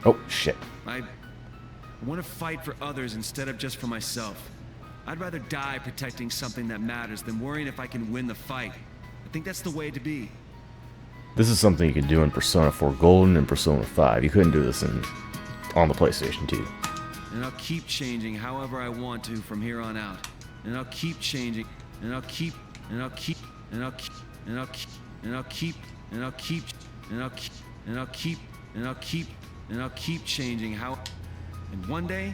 Oh, shit.
I want to fight for others instead of just for myself. I'd rather die protecting something that matters than worrying if I can win the fight. I think that's the way to be.
This is something you can do in Persona 4 Golden and Persona 5. You couldn't do this on the PlayStation 2.
And I'll keep changing however I want to from here on out. And I'll keep changing. And I'll keep. And I'll keep. And I'll keep. And I'll keep. And I'll keep. And I'll keep. And I'll keep. And I'll keep. And I'll keep. And I'll keep changing how. And one day,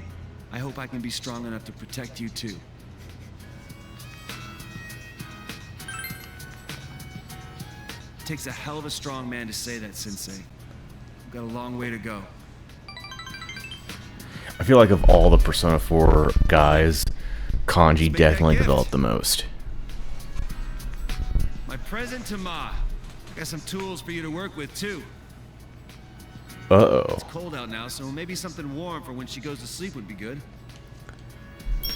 I hope I can be strong enough to protect you too. It takes a hell of a strong man to say that, Sensei. We've got a long way to go.
I feel like of all the Persona 4 guys, Kanji definitely developed the most.
My present to Ma. I got some tools for you to work with too.
Uh-oh.
It's cold out now, so maybe something warm for when she goes to sleep would be good.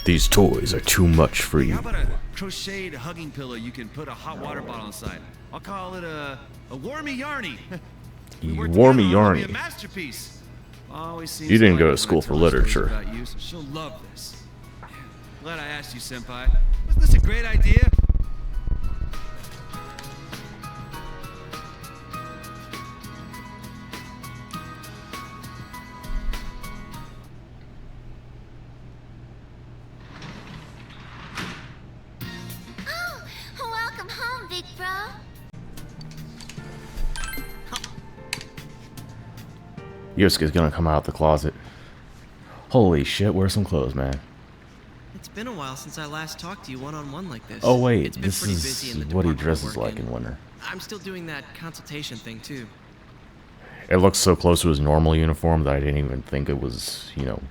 These toys are too much for
Hey,
you.
how about a crocheted hugging pillow you can put a hot water bottle inside? I'll call it a warmy yarny.
You warmy yarny.
A masterpiece. Always seems
You didn't
like
go
it
to
when
school
I
for
tell her stories
literature.
about you, so she'll love this. Glad I asked you, Senpai. Wasn't this a great idea?
Welcome home, big bro.
Yosuke's gonna come out the closet. Holy shit, where's some clothes, man?
It's been a while since I last talked to you one-on-one like this.
Oh wait,
It's been
this
pretty busy in
is
the
what he
department I
dresses
work
like in winter.
I'm still doing that consultation thing too.
It looks so close to his normal uniform that I didn't even think it was, you know.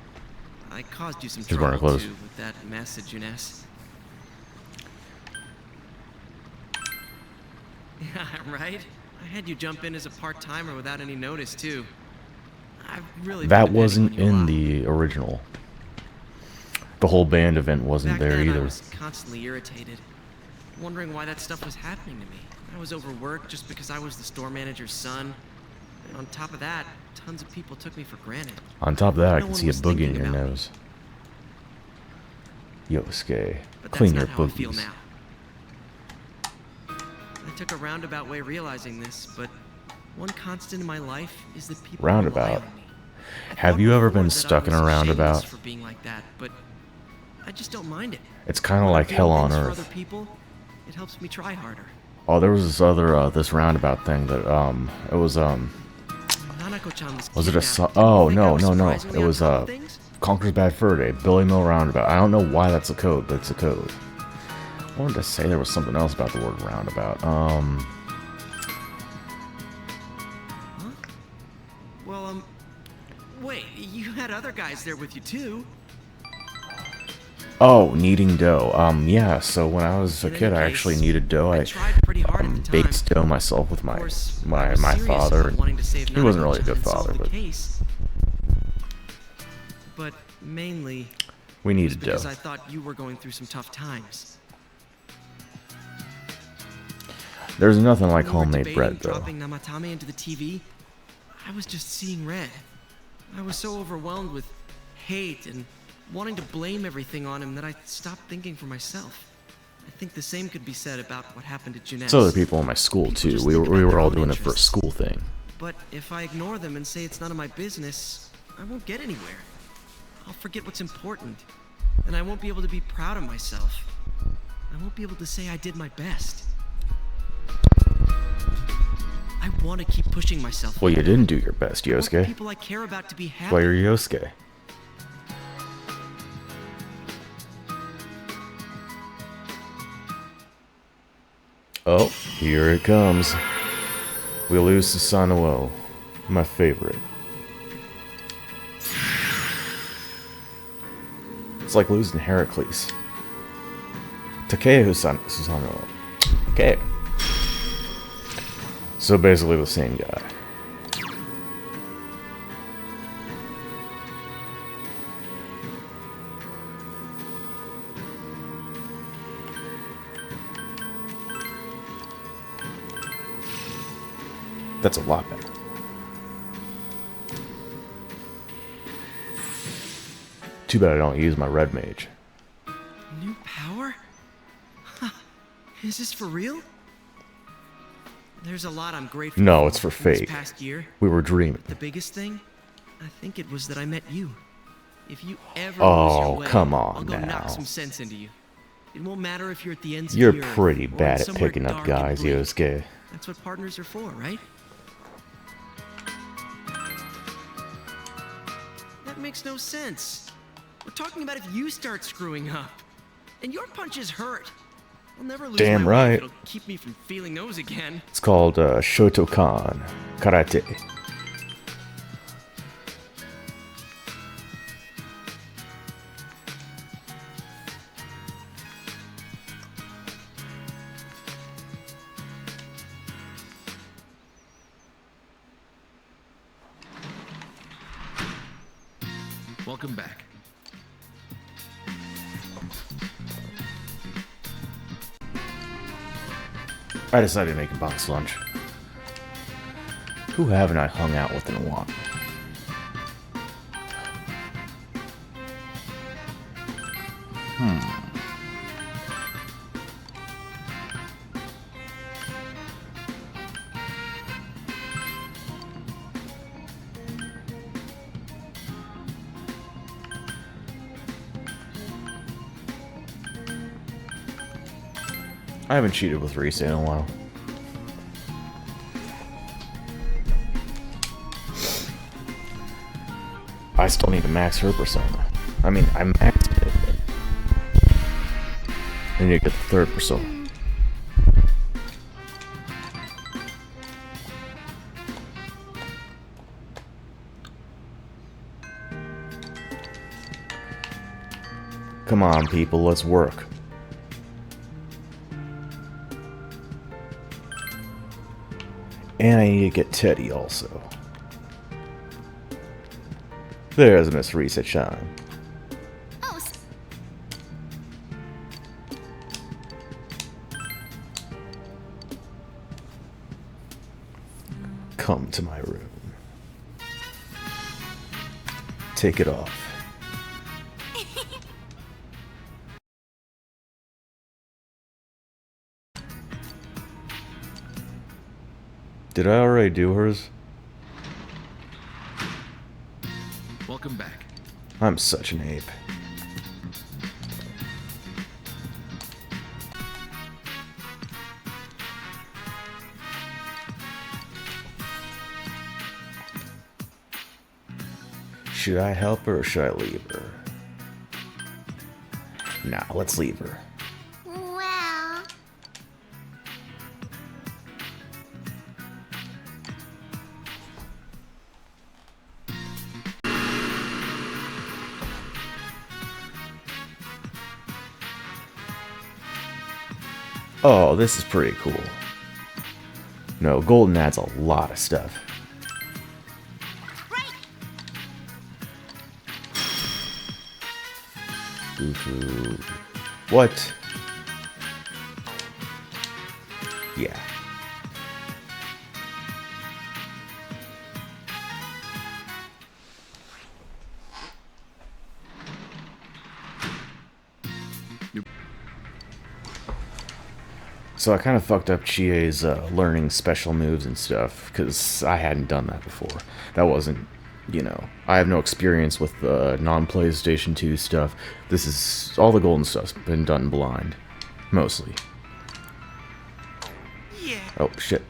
I caused you some
He's wearing
trouble
clothes.
too with that message, Eunice. Yeah, right? I had you jump in as a part-timer without any notice too. really
That
been
wasn't
egging you
in
on.
the original. The whole band event wasn't
Back
there
then, I
either.
was constantly irritated, wondering why that stuff was happening to me. I was overworked just because I was the store manager's son. And on top of that, tons of people took me for granted.
On top of that, I
No
can
one
see a
was
boogie in
thinking
your
about me.
nose. Yosuke,
But
clean
that's
your
not how I feel
boogies.
now. I took a roundabout way realizing this, but one constant in my life is that people rely
Roundabout.
on me. I
Have
thought
you ever
before
been
that I
stuck in a
was shameless
roundabout?
for being like that, but I just don't mind it.
It's kind of
When I'm
like
doing
hell on
things for
earth.
other people, it helps me try harder.
Oh, there was this other this roundabout thing that it was
Nanako-chan
was it a
kidnapped.
oh
Didn't you think I
no
was
no no
surprisingly
it
on
was
top of things?
Conquer's Bad Fur Day, Billy Mill Roundabout. I don't know why that's a code, but it's a code. I wanted to say there was something else about the word roundabout.
Well, wait, you had other guys there with you too.
Oh, kneading dough. Yeah. So when I was a
In any
kid, I
case,
actually kneaded dough.
I
I
tried pretty hard at the time.
baked dough myself with
Of
my
course, I
my
was
my
serious
father.
about wanting to save
He wasn't really a
Nanako-chan
good
and solve
father,
the
but
case. But mainly
we
it was
needed dough.
because I thought you were going through some tough times.
There's nothing like
When we were
homemade
debating
bread, though.
dropping Namatame into the TV, I was just seeing red. I was so overwhelmed with hate and wanting to blame everything on him that I stopped thinking for myself. I think the same could be said about what happened to Jeunesse.
So other people in my school
People
too.
just
We
think
were
about their
all
own
doing it for a
interests.
school thing.
But if I ignore them and say it's none of my business, I won't get anywhere. I'll forget what's important, and I won't be able to be proud of myself. I won't be able to say I did my best. I want to keep pushing myself.
Well, you didn't do your best,
I want the
Yosuke.
people I care about to be happy.
Why you're Yosuke. Oh, here it comes. We lose to Sanoo, my favorite. It's like losing Heracles. Takeo Susanoo. Okay. So basically the same guy. That's a lot better. Too bad I don't use my red mage.
New power? Huh. Is this for real? There's a lot I'm grateful
No,
for
it's for
in this
fake.
past year.
We were dreaming.
The biggest thing, I think it was that I met you. If you ever
Oh,
lose your way,
come on
I'll go
now.
knock some sense into you. It won't matter if you're at the ends
You're
of the earth
pretty
or in
bad at
somewhere
picking up
dark and
guys,
bleak.
Yosuke.
That's what partners are for, right? That makes no sense. We're talking about if you start screwing up. And your punches hurt. I'll never lose
Damn
my way
right.
if it'll keep me from feeling those again.
It's called Shotokan Karate.
Welcome back.
I decided to make a box lunch. Who haven't I hung out with in a while? I haven't cheated with Risa in a while. I still need to max her persona. I mean, I maxed it. I need to get the third persona. Come on, people, let's work. And I need to get Teddie also. There's Miss Risa-chan.
Oh,
Come to my room. Take it off. Did I already do hers?
Welcome back.
I'm such an ape. Should I help her or should I leave her? Nah, let's leave her.
well.
Oh, this is pretty cool. No, Golden adds a lot of stuff. Ooh. What? Yeah. So I kind of fucked up Chie's learning special moves and stuff, because I hadn't done that before. That wasn't, you know, I have no experience with the non-PlayStation 2 stuff. This is, all the golden stuff's been done blind. Mostly.
Yeah.
Oh, shit.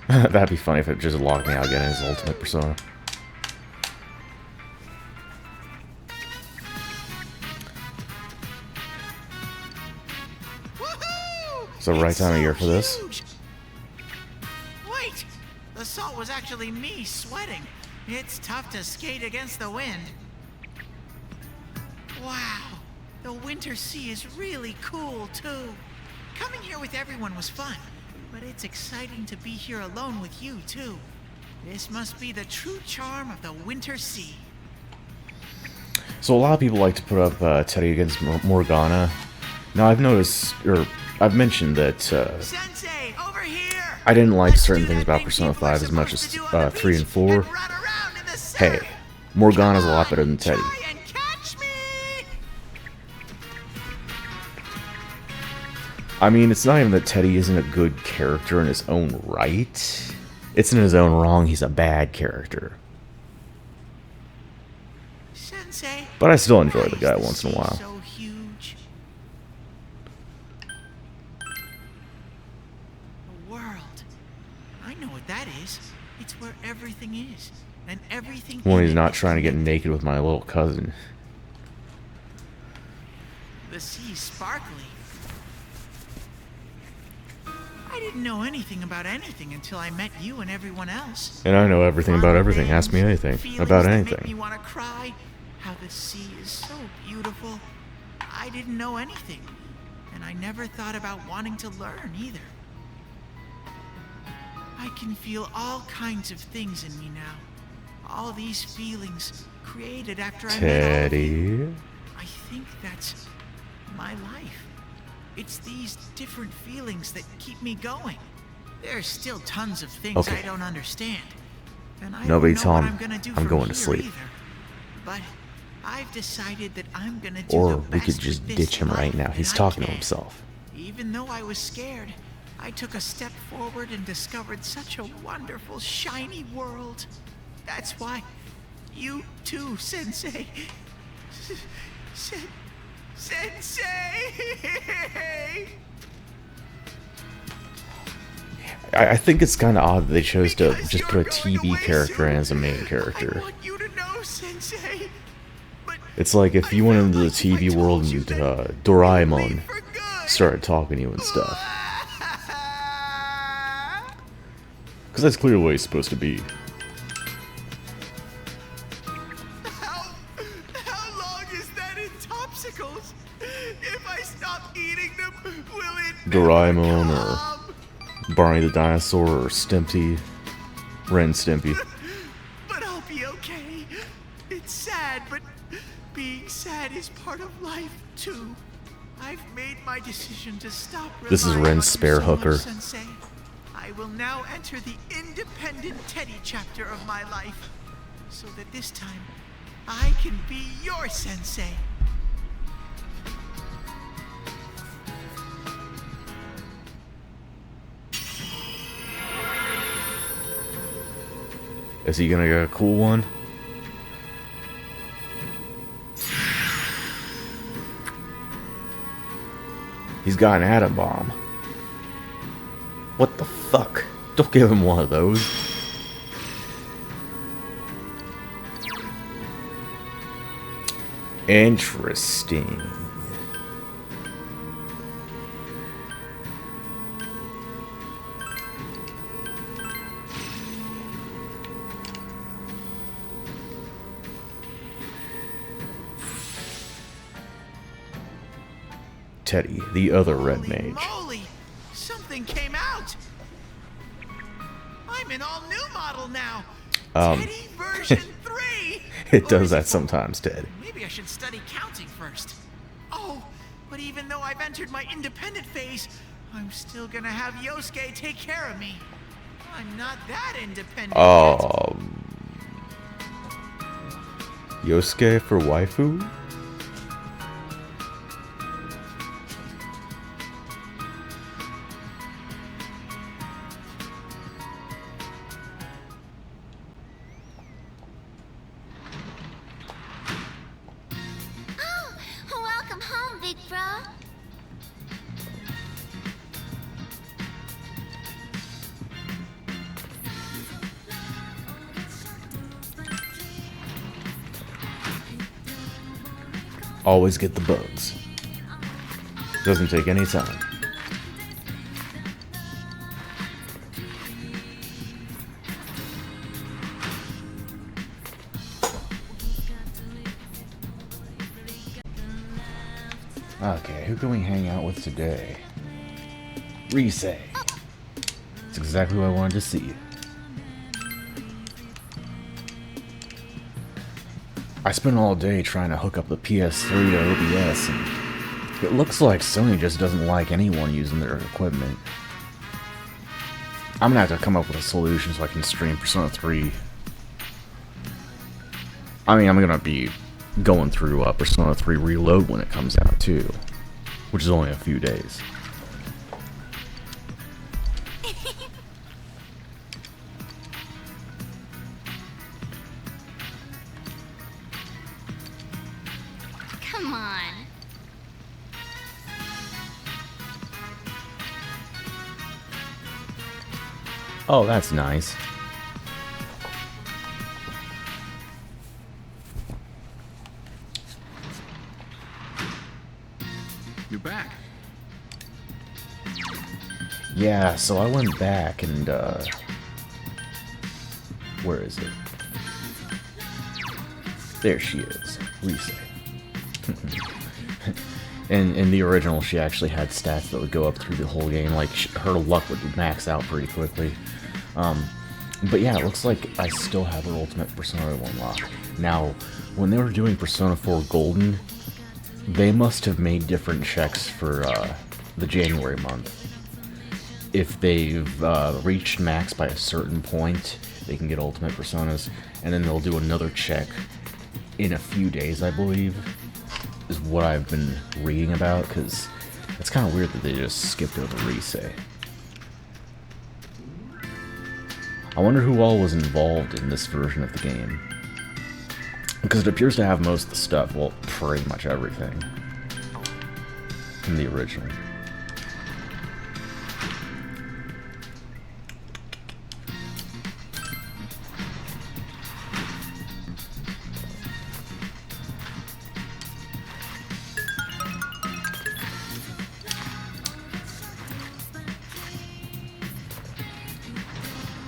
That'd be funny if it just locked me out again in his ultimate persona.
Woohoo!
It's the right
It's
time of
so
year for this.
huge. Wait, the salt was actually me sweating. It's tough to skate against the wind. Wow, the winter sea is really cool too. Coming here with everyone was fun, but it's exciting to be here alone with you too. This must be the true charm of the winter sea.
So a lot of people like to put up Teddie against Morgana. Now I've noticed, or I've mentioned that
Sensei, over here!
I didn't like
Let's
certain
do
things
that
about
thing
Persona
people are
5 as much as
supposed to do on the
3 and
beach
4.
run around in the
Hey,
surf.
Morgana's a
Come
lot
on,
better than Teddie.
try and catch me!
I mean, it's not even that Teddie isn't a good character in his own right. It's in his own wrong, he's a bad character.
Sensei,
But I still enjoy
why
the
is
guy once in a
sea
while.
So huge. A world. I know what that is. It's where everything is, and everything.
When
in
he's
it
not
is
trying to get
connected.
naked with my little cousin.
The sea's sparkly. I didn't know anything about anything until I met you and everyone else.
And I know everything about everything. Ask me
Feelings
anything
that
about
make me
anything.
want to cry. How the sea is so beautiful. I didn't know anything, and I never thought about wanting to learn either. I can feel all kinds of things in me now. All these feelings created after I met all of you.
Teddie.
I think that's my life. It's these different feelings that keep me going. There's still tons of things
Okay.
I don't understand. And I
Nobody
don't know
tell
what
him
I'm gonna do
I'm
from
going to
here
sleep.
either. But I've decided that I'm gonna do
Or
the
we could
best
just
with this
ditch him right
life
now.
that
He's
I
talking to
can.
himself.
Even though I was scared, I took a step forward and discovered such a wonderful, shiny world. That's why you too, Sensei. Sensei!
I think it's kind of odd that they chose to
Because
just
you're
put a
going
TV
away
character
soon.
in as a main
I
character.
want you to know, Sensei. But
It's like if you went into the TV world and Doraemon
leave for good.
started talking to you and stuff. Because that's clearly what he's supposed to be.
How long is that in Topsicles? If I stop eating them, will it
Doraemon
never
or
come?
Barney the Dinosaur or Stimpy. Ren and Stimpy.
But I'll be okay. sad is part of life, too. I've made my decision to stop.
This is Ren's spare hooker.
Sensei. I will now enter the independent Teddie chapter of my life, so that this time I can be your sensei.
Is he gonna get a cool one? He's got an atom bomb. What the fuck? Don't give him one of those. Interesting. Teddie, the other red mage.
Moly! Something came out! I'm an all-new model now! Teddie version 3!
It does that sometimes, Ted.
Maybe I should study counting first. Oh, but even though I've entered my independent phase, I'm still gonna have Yosuke take care of me. I'm not that independent yet.
Yosuke for waifu?
Welcome home, big bro.
Always get the bugs. Doesn't take any time. Okay, who can we hang out with today? Rise. That's exactly what I wanted to see. I spent all day trying to hook up the PS3 to OBS, and it looks like Sony just doesn't like anyone using their equipment. I'm gonna have to come up with a solution so I can stream Persona 3. I mean, I'm gonna be going through Persona 3 Reload when it comes out too, which is only a few days.
Come on.
Oh, that's nice.
You're back.
Yeah, so I went back and, where is it? There she is, Rise. In the original, she actually had stats that would go up through the whole game. Like, her luck would max out pretty quickly. But yeah, it looks like I still have her ultimate Persona unlocked. Now, when they were doing Persona 4 Golden, they must have made different checks for the January month. If they've reached max by a certain point, they can get ultimate Personas, and then they'll do another check in a few days, I believe, is what I've been reading about, because it's kind of weird that they just skipped over Rise. I wonder who all was involved in this version of the game. Because it appears to have most of the stuff, well, pretty much everything, from the original.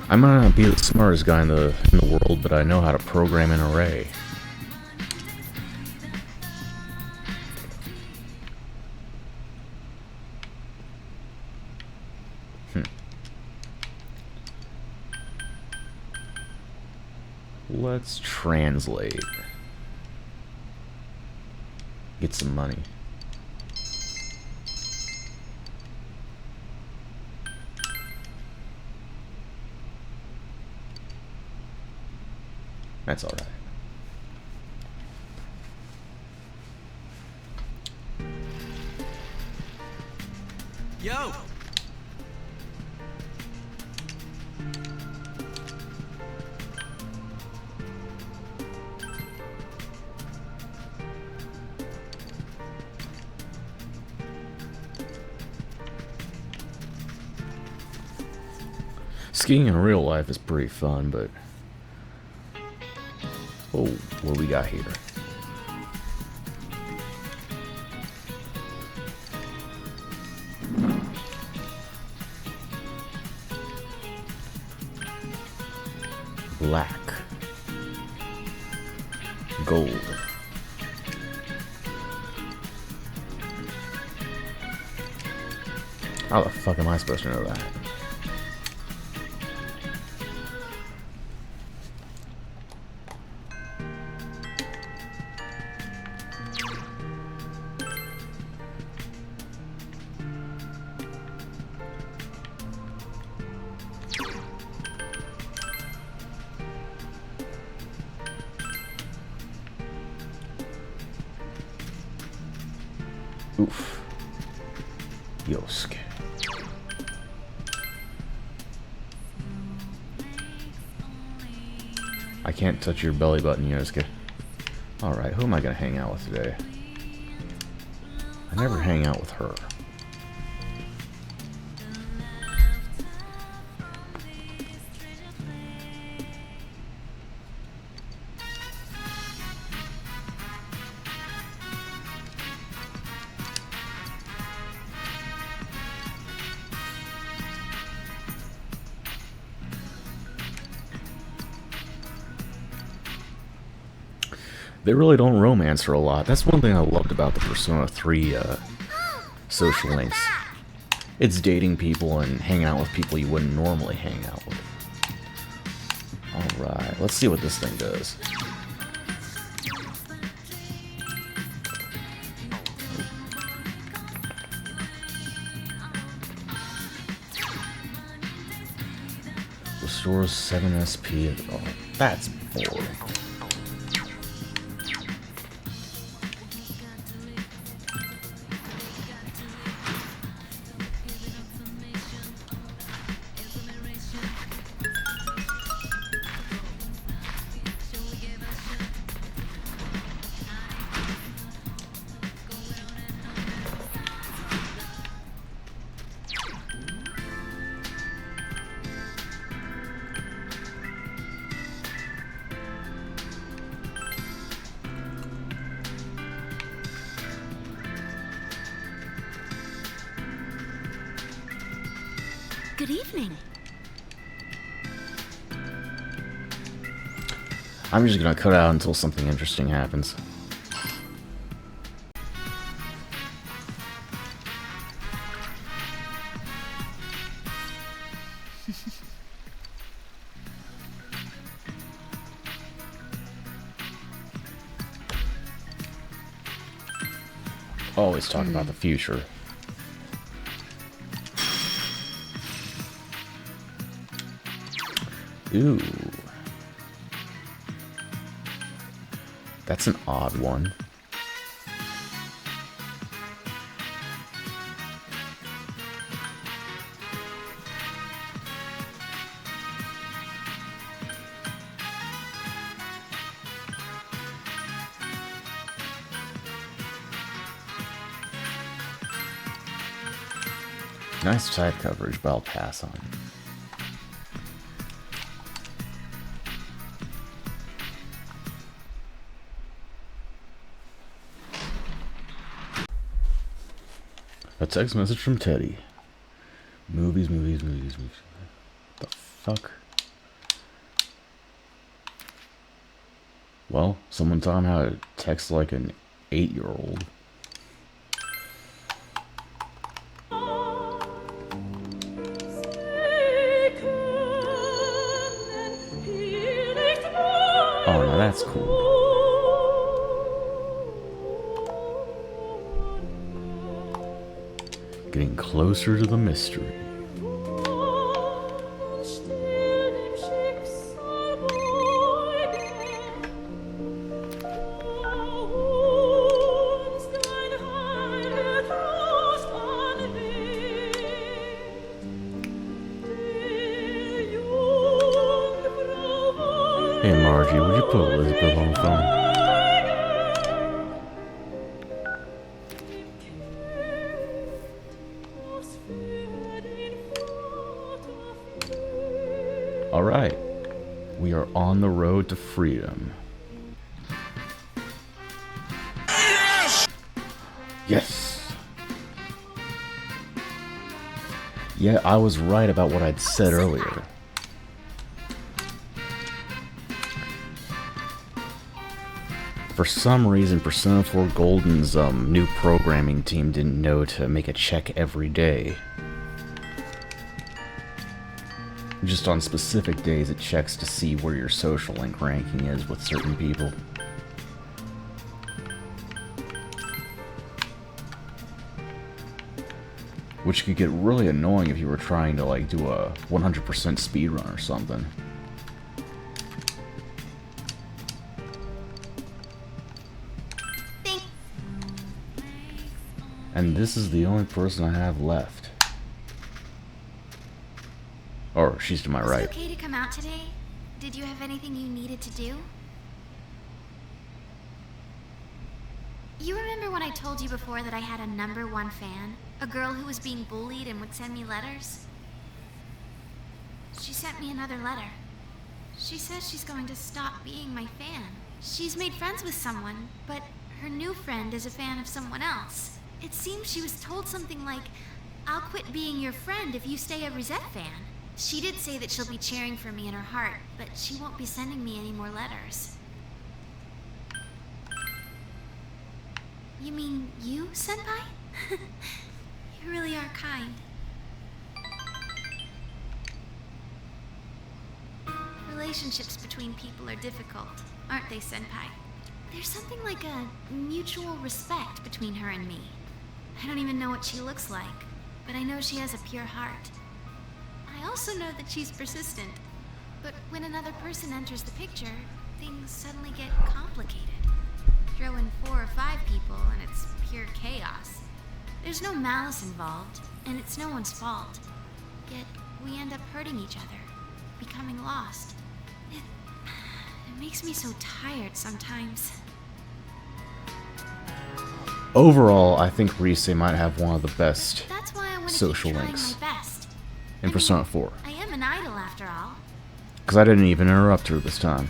I might not be the smartest guy in the world, but I know how to program an array. Let's translate. Get some money. That's alright.
Yo!
Skiing in real life is pretty fun, but... Oh, what do we got here? Black. Gold. How the fuck am I supposed to know that? Oof. Yosuke. I can't touch your belly button, Yosuke. Alright, who am I gonna hang out with today? I never hang out with her. They really don't romance her a lot. That's one thing I loved about the Persona 3 social links. It's dating people and hanging out with people you wouldn't normally hang out with. Alright, let's see what this thing does. Restores 7 SP. Oh, that's boring.
Good evening.
I'm just gonna cut out until something interesting happens. Always talk about the future. Ooh. That's an odd one. Nice side coverage, but I'll pass on. A text message from Teddie. Movies. What the fuck? Well, someone taught him how to text like an 8-year-old. Oh, now that's cool. Getting closer to the mystery. Hey Margie, would you put Elizabeth on the phone? Alright, we are on the road to freedom. Yes! Yeah, I was right about what I'd said earlier. For some reason, Persona 4 Golden's new programming team didn't know to make a check every day. Just on specific days, it checks to see where your social link ranking is with certain people. Which could get really annoying if you were trying to, like, do a 100% speedrun or something. And this is the only person I have left. Or she's to my right.
Was it okay to come out today? Did you have anything you needed to do? You remember when I told you before that I had a #1 fan? A girl who was being bullied and would send me letters? She sent me another letter. She says she's going to stop being my fan. She's made friends with someone, but her new friend is a fan of someone else. It seems she was told something like, "I'll quit being your friend if you stay a Rosette fan." She did say that she'll be cheering for me in her heart, but she won't be sending me any more letters. You mean you, Senpai? You really are kind. Relationships between people are difficult, aren't they, Senpai? There's something like a mutual respect between her and me. I don't even know what she looks like, but I know she has a pure heart. I also know that she's persistent, but when another person enters the picture, things suddenly get complicated. Throw in 4 or 5 people and it's pure chaos. There's no malice involved, and it's no one's fault. Yet, we end up hurting each other, becoming lost. It makes me so tired sometimes.
Overall, I think Rise might have one of the best
That's why I want to
social
keep trying
links
my best.
in Persona 4.
I am an idol after all.
Because I didn't even interrupt her this time.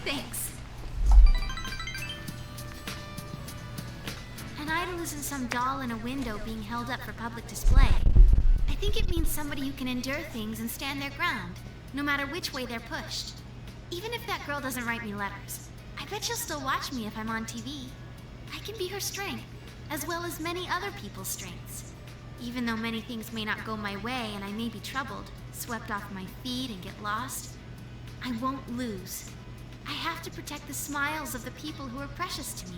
Thanks. An idol isn't some doll in a window being held up for public display. I think it means somebody who can endure things and stand their ground, no matter which way they're pushed. Even if that girl doesn't write me letters, I bet she'll still watch me if I'm on TV. I can be her strength, as well as many other people's strengths. Even though many things may not go my way and I may be troubled, swept off my feet and get lost, I won't lose. I have to protect the smiles of the people who are precious to me.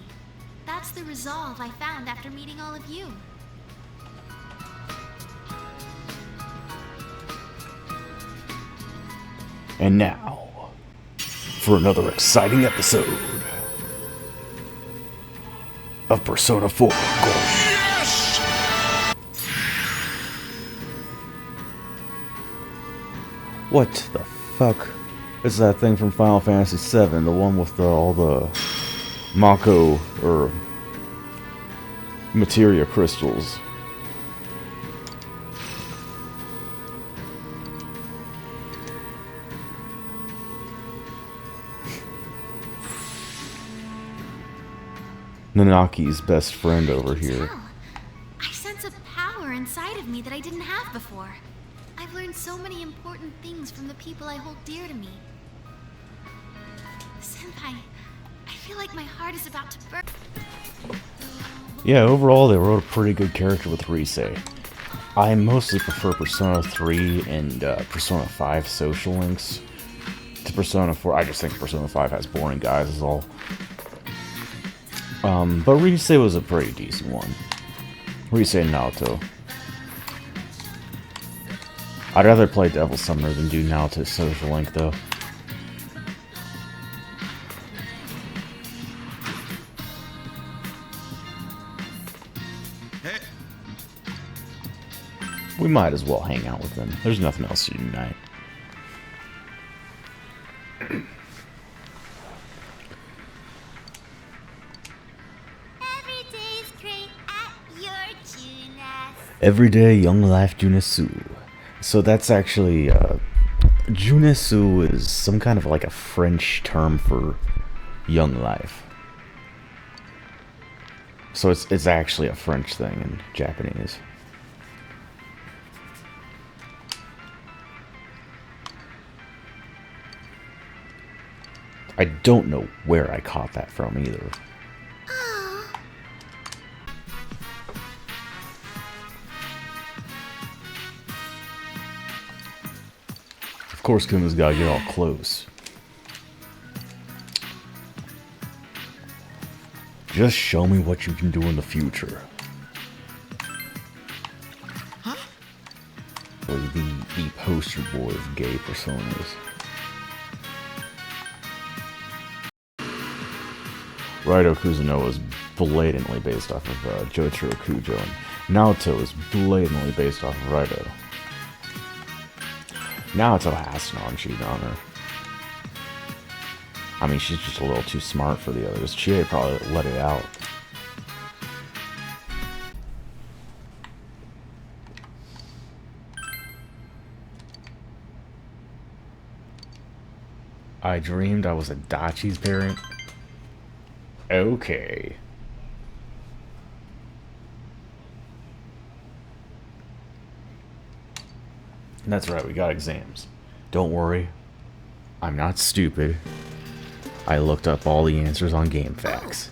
That's the resolve I found after meeting all of you.
And now, for another exciting episode of Persona 4 Gold. What the fuck is that thing from Final Fantasy VII? The one with all the Mako or materia crystals. Nanaki's best friend over here.
Tell. I sense a power inside of me that I didn't have before. I've learned so many important things from the people I hold dear to me. Senpai, I feel like my heart is about to burst.
Yeah, overall they wrote a pretty good character with Rise. I mostly prefer Persona 3 and Persona 5 social links to Persona 4. I just think Persona 5 has boring guys is all. But Rise was a pretty decent one. Rise and Naoto. I'd rather play Devil Summoner than do Naoto's Social Link, though.
Hey.
We might as well hang out with them. There's nothing else to do tonight. Everyday Young Life Junesu. So that's actually, Junesu is some kind of like a French term for young life. So it's actually a French thing in Japanese. I don't know where I caught that from either. Of course, Kuma's gotta get all close. Just show me what you can do in the future.
Huh?
Or the poster boy of gay personas. Raido Kuzuno is blatantly based off of Jotaro Kujo, and Naoto is blatantly based off of Raido. Naoto has an cheat on her. I mean, she's just a little too smart for the others. Chie probably let it out. I dreamed I was a Dachi's parent. Okay. That's right, we got exams. Don't worry, I'm not stupid. I looked up all the answers on GameFAQs.